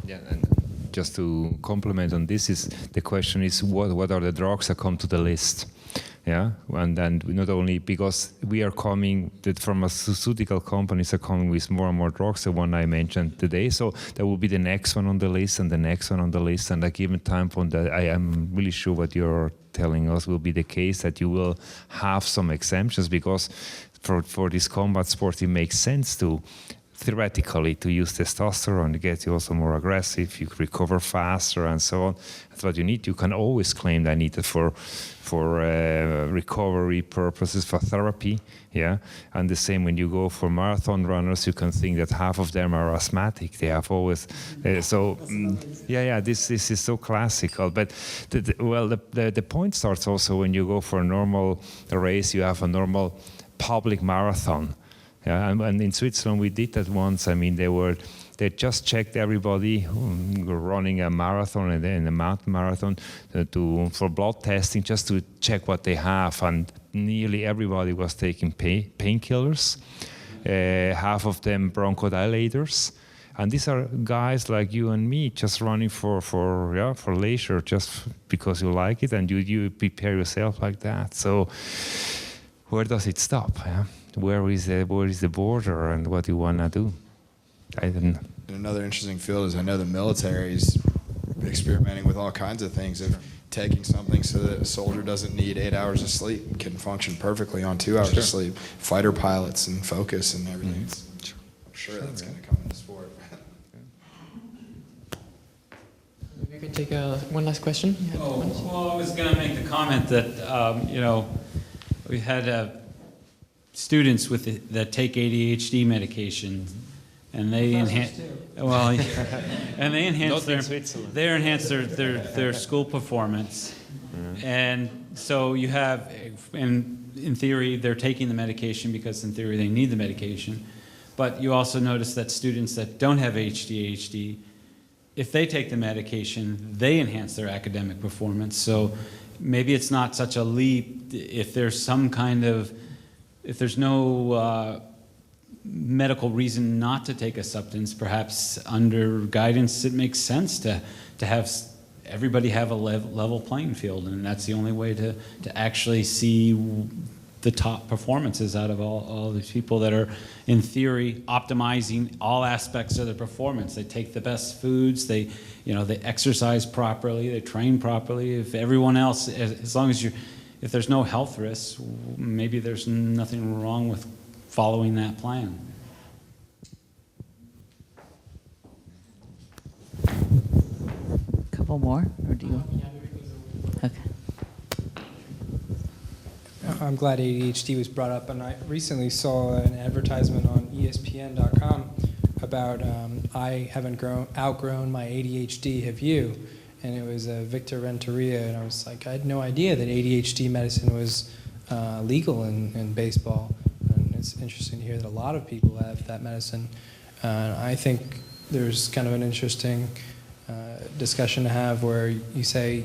Yeah, and just to complement on this, is the question is what are the drugs that come to the list? Yeah, and then not only because we are coming, the pharmaceutical companies are coming with more and more drugs, the one I mentioned today. So there will be the next one on the list and the next one on the list. And at a given time point, I am really sure what you're telling us will be the case, that you will have some exemptions, because for this combat sport, it makes sense to theoretically to use testosterone. It gets you also more aggressive, you recover faster and so on. That's what you need. You can always claim that I need it for recovery purposes, for therapy, yeah. And the same when you go for marathon runners, you can think that half of them are asthmatic. They have always, this is so classical. But the point starts also when you go for a normal race, you have a normal public marathon. Yeah, and in Switzerland we did that once. I mean, they just checked everybody running a marathon and then a mountain marathon for blood testing, just to check what they have. And nearly everybody was taking painkillers, half of them bronchodilators. And these are guys like you and me, just running for leisure, just because you like it and you prepare yourself like that. So where does it stop? Yeah? Where is the border, and what do you want to do? Another interesting field is, I know the military is experimenting with all kinds of things, of taking something so that a soldier doesn't need 8 hours of sleep and can function perfectly on 2 hours of sleep. Fighter pilots and focus and everything. I'm sure that's going to come into sport. Maybe we can take one last question. Well, I was going to make the comment that we had students that take ADHD medication, and they enhance their school performance. And so you have, and in theory, they're taking the medication because in theory they need the medication. But you also notice that students that don't have ADHD, if they take the medication, they enhance their academic performance. So maybe it's not such a leap if there's some kind of, if there's no medical reason not to take a substance, perhaps under guidance it makes sense to have everybody have a level playing field, and that's the only way to actually see the top performances out of all these people that are, in theory, optimizing all aspects of their performance. They take the best foods, they exercise properly, they train properly. If everyone else, as long as if there's no health risks, maybe there's nothing wrong with following that plan. Couple more, or do you? Okay. I'm glad ADHD was brought up, and I recently saw an advertisement on ESPN.com about I haven't outgrown my ADHD, have you? And it was Victor Renteria, and I was like, I had no idea that ADHD medicine was legal in baseball. And it's interesting to hear that a lot of people have that medicine. I think there's kind of an interesting discussion to have where you say,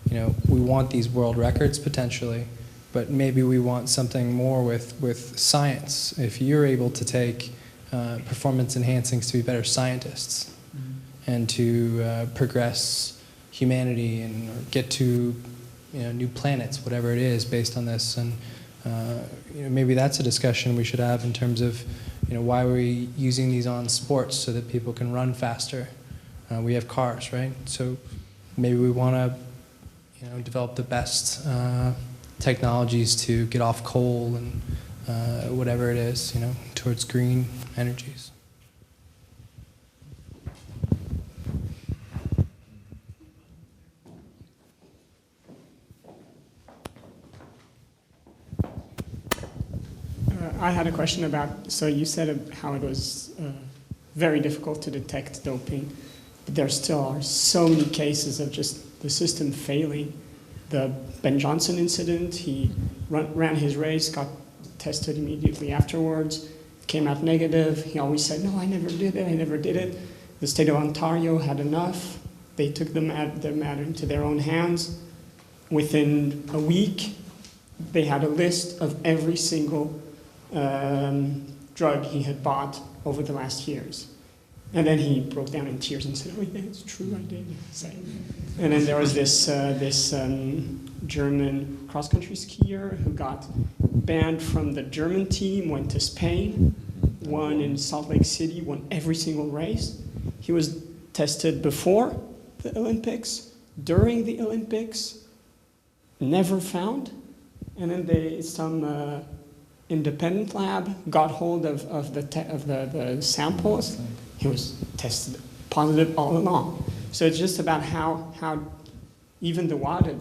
we want these world records potentially, but maybe we want something more with science. If you're able to take performance enhancings to be better scientists and to progress humanity and or get to new planets, whatever it is, based on this, and maybe that's a discussion we should have in terms of why are we using these on sports so that people can run faster. We have cars, right? So maybe we want to develop the best technologies to get off coal and whatever it is, towards green energies. I had a question about, so you said how it was very difficult to detect doping. But there still are so many cases of just the system failing. The Ben Johnson incident, he ran his race, got tested immediately afterwards, came out negative. He always said, no, I never did it. The state of Ontario had enough. They took the matter into their own hands. Within a week, they had a list of every single drug he had bought over the last years. And then he broke down in tears and said, oh, yeah, it's true, I did. And then there was this German cross-country skier who got banned from the German team, went to Spain, won in Salt Lake City, won every single race. He was tested before the Olympics, during the Olympics, never found. And then some independent lab got hold of the samples. He was tested positive all along. So it's just about how even the WADA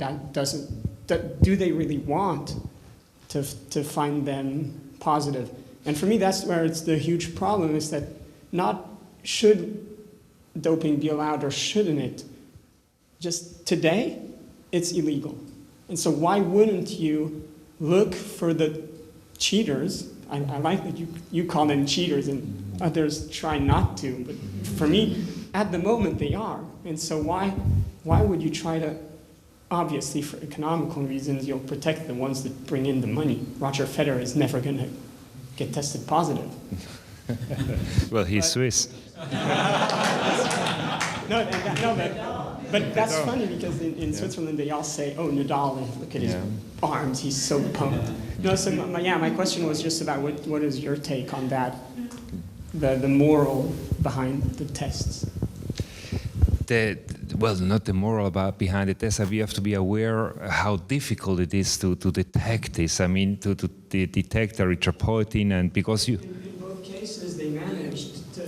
do they really want to find them positive? And for me, that's where it's the huge problem, is that not should doping be allowed or shouldn't it? Just today, it's illegal. And so why wouldn't you look for the cheaters? I like that you call them cheaters and others try not to, but for me, at the moment they are. And so why would you try to, obviously for economical reasons, you'll protect the ones that bring in the money. Roger Federer is never going to get tested positive. Well, he's Swiss. But that's funny because in Switzerland they all say, oh, Nadal, look at his arms, he's so pumped. No, so my question was just about what is your take on that, the moral behind the tests? Well, not the moral behind the test. We have to be aware how difficult it is to detect this. I mean, to detect erythropoietin, and because you. In both cases, they managed to.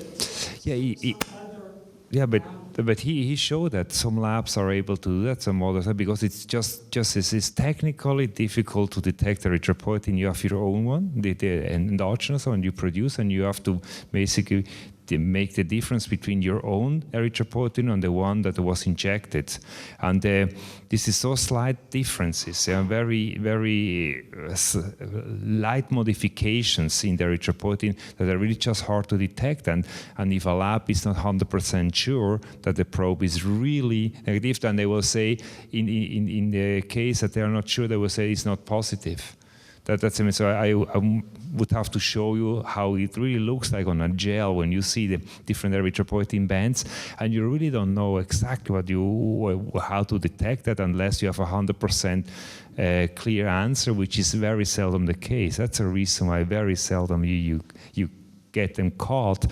But he showed that some labs are able to do that, some others, because it's just it's technically difficult to detect erythropoietin. You have your own one, the endogenous one you produce, and you have to basically make the difference between your own erythropoietin and the one that was injected. And this is so slight differences, very, very light modifications in the erythropoietin that are really just hard to detect. And if a lab is not 100% sure that the probe is really negative, then they will say, in the case that they are not sure, they will say it's not positive. That's it. So I would have to show you how it really looks like on a gel when you see the different erythropoietin bands, and you really don't know exactly how to detect that unless you have 100% clear answer, which is very seldom the case. That's a reason why very seldom you get them caught.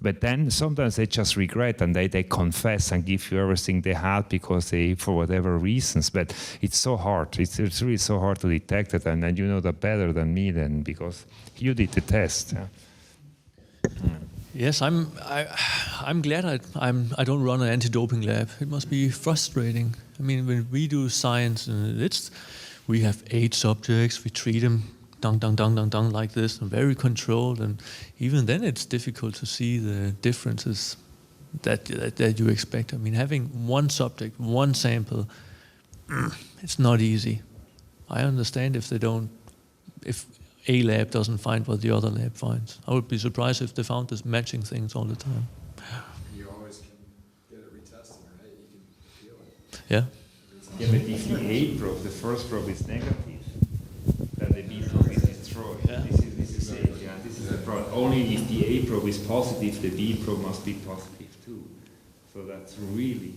But then sometimes they just regret and they confess and give you everything they had because they, for whatever reasons. But it's so hard. It's really so hard to detect it, and you know that better than me then because you did the test. Yes, I'm glad I don't run an anti-doping lab. It must be frustrating. I mean, when we do science, we have 8 subjects. We treat them dang, like this, and very controlled, and even then it's difficult to see the differences that you expect. I mean, having one subject, one sample, it's not easy. I understand if a lab doesn't find what the other lab finds. I would be surprised if they found this matching things all the time. You always can get it retested, right? You can feel it. Yeah. Yeah, but if the A probe, the first probe is negative, then the B probe is destroyed. Yeah. This is the problem. Only if the A probe is positive, the B probe must be positive too. So that's really,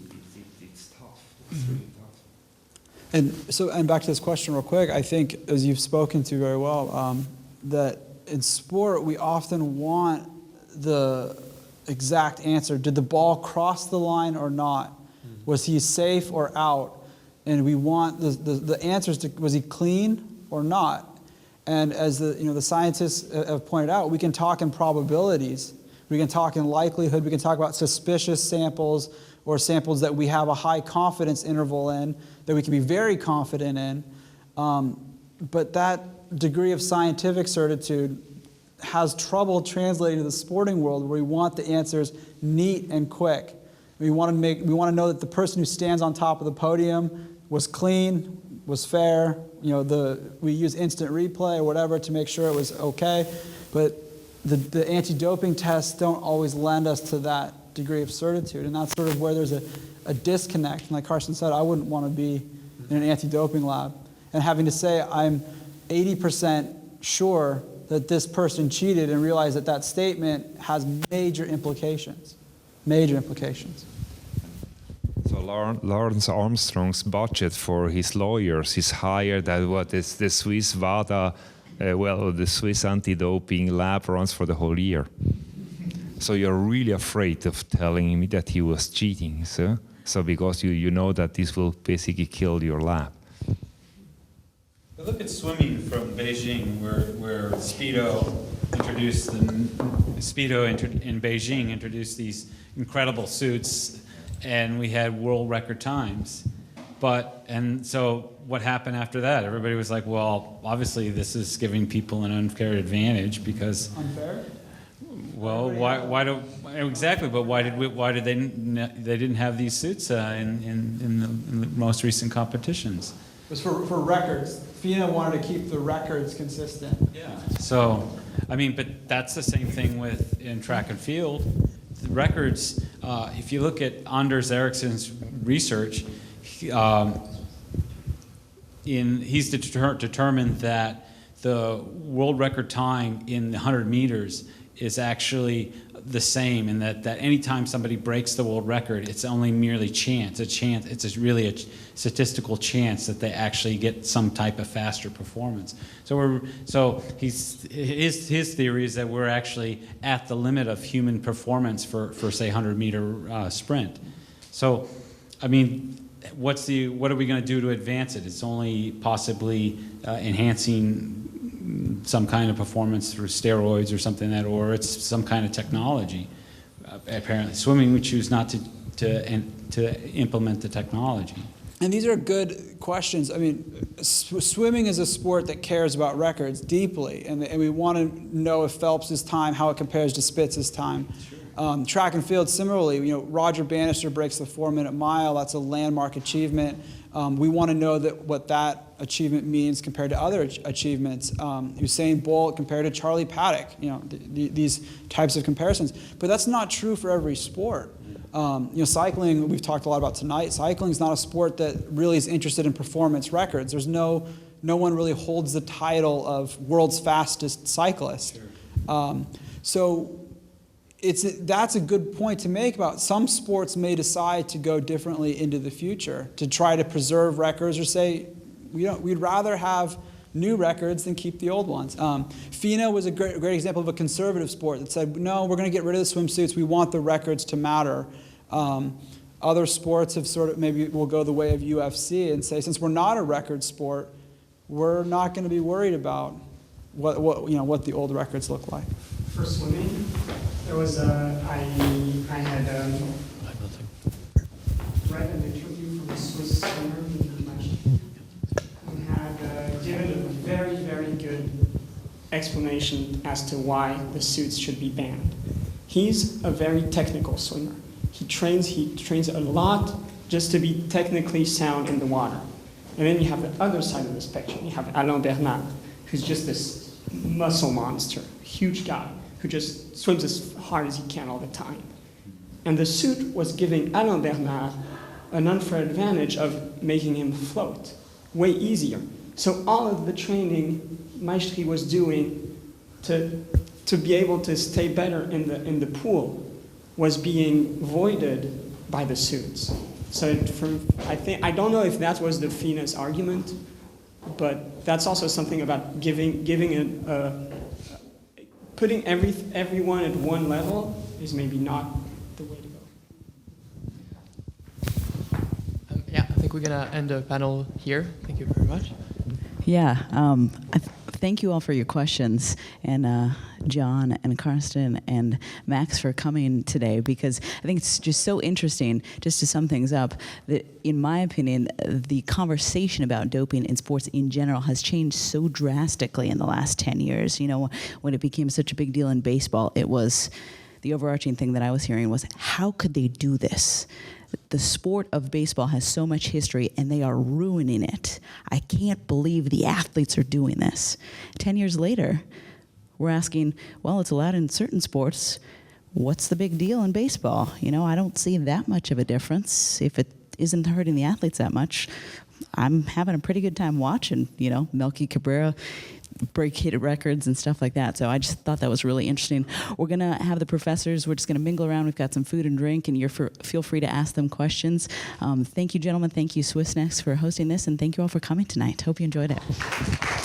it's tough. It's really tough. And back to this question real quick, I think, as you've spoken to very well, that in sport we often want the exact answer. Did the ball cross the line or not? Was he safe or out? And we want the answers to, was he clean or not? And as the scientists have pointed out, we can talk in probabilities. We can talk in likelihood. We can talk about suspicious samples or samples that we have a high confidence interval in, that we can be very confident in. But that degree of scientific certitude has trouble translating to the sporting world, where we want the answers neat and quick. We want to know that the person who stands on top of the podium was clean, was fair. We use instant replay or whatever to make sure it was okay. But the anti-doping tests don't always lend us to that degree of certitude, and that's sort of where there's a disconnect. And like Carsten said, I wouldn't want to be in an anti-doping lab and having to say I'm 80% sure that this person cheated and realize that that statement has major implications. Major implications. So Lawrence Armstrong's budget for his lawyers is higher than what is the Swiss WADA, the Swiss anti-doping lab runs for the whole year. So you're really afraid of telling me that he was cheating, so because you know that this will basically kill your lab. But look at swimming from Beijing, where Speedo in Beijing introduced these incredible suits, and we had world record times. And so what happened after that? Everybody was like, well, obviously this is giving people an unfair advantage because... Unfair? Well, why don't exactly? But why did they didn't have these suits in the most recent competitions? It was for records. FINA wanted to keep the records consistent. Yeah. So, I mean, but that's the same thing in track and field. The records. If you look at Anders Ericsson's research, he's determined that the world record time in the 100 meters is actually the same, and that any time somebody breaks the world record, it's only merely chance. It's really a statistical chance that they actually get some type of faster performance. So his theory is that we're actually at the limit of human performance for say 100-meter sprint. So, I mean, what are we going to do to advance it? It's only possibly enhancing some kind of performance through steroids or something or it's some kind of technology. Apparently, swimming, we choose not to implement the technology. And these are good questions. I mean, swimming is a sport that cares about records deeply, and we want to know if Phelps's time, how it compares to Spitz's time. Sure. Track and field, similarly, Roger Bannister breaks the 4-minute mile. That's a landmark achievement. We want to know what that achievement means compared to other achievements. Usain Bolt compared to Charlie Paddock, these types of comparisons. But that's not true for every sport. Cycling, we've talked a lot about tonight. Cycling is not a sport that really is interested in performance records. There's no one really holds the title of world's fastest cyclist. Sure. So that's a good point to make about some sports may decide to go differently into the future to try to preserve records or say, we'd rather have new records than keep the old ones. FINA was a great example of a conservative sport that said, no, we're going to get rid of the swimsuits. We want the records to matter. Other sports have sort of maybe will go the way of UFC and say, since we're not a record sport, we're not going to be worried about what the old records look like. For swimming, there was I had read an interview from a Swiss swimmer who had given a very, very good explanation as to why the suits should be banned. He's a very technical swimmer. He trains a lot just to be technically sound in the water. And then you have the other side of the spectrum. You have Alain Bernard, who's just this muscle monster, huge guy, who just swims as hard as he can all the time. And the suit was giving Alain Bernard an unfair advantage of making him float way easier. So all of the training Maestri was doing to be able to stay better in the pool was being voided by the suits. So I don't know if that was the FINA's argument, but that's also something about putting everyone at one level is maybe not the way to go. Yeah, I think we're gonna end the panel here. Thank you very much. Yeah, thank you all for your questions, and John and Karsten and Max for coming today, because I think it's just so interesting, just to sum things up, that in my opinion, the conversation about doping in sports in general has changed so drastically in the last 10 years. When it became such a big deal in baseball, it was the overarching thing that I was hearing was, how could they do this? The sport of baseball has so much history, and they are ruining it. I can't believe the athletes are doing this. 10 years later, we're asking, well, it's allowed in certain sports. What's the big deal in baseball? You know, I don't see that much of a difference. If it isn't hurting the athletes that much, I'm having a pretty good time watching, you know, Melky Cabrera break hit records and stuff like that. So I just thought that was really interesting. We're going to have the professors. We're just going to mingle around. We've got some food and drink, and feel free to ask them questions. Thank you, gentlemen. Thank you, Swiss Next, for hosting this, and thank you all for coming tonight. Hope you enjoyed it.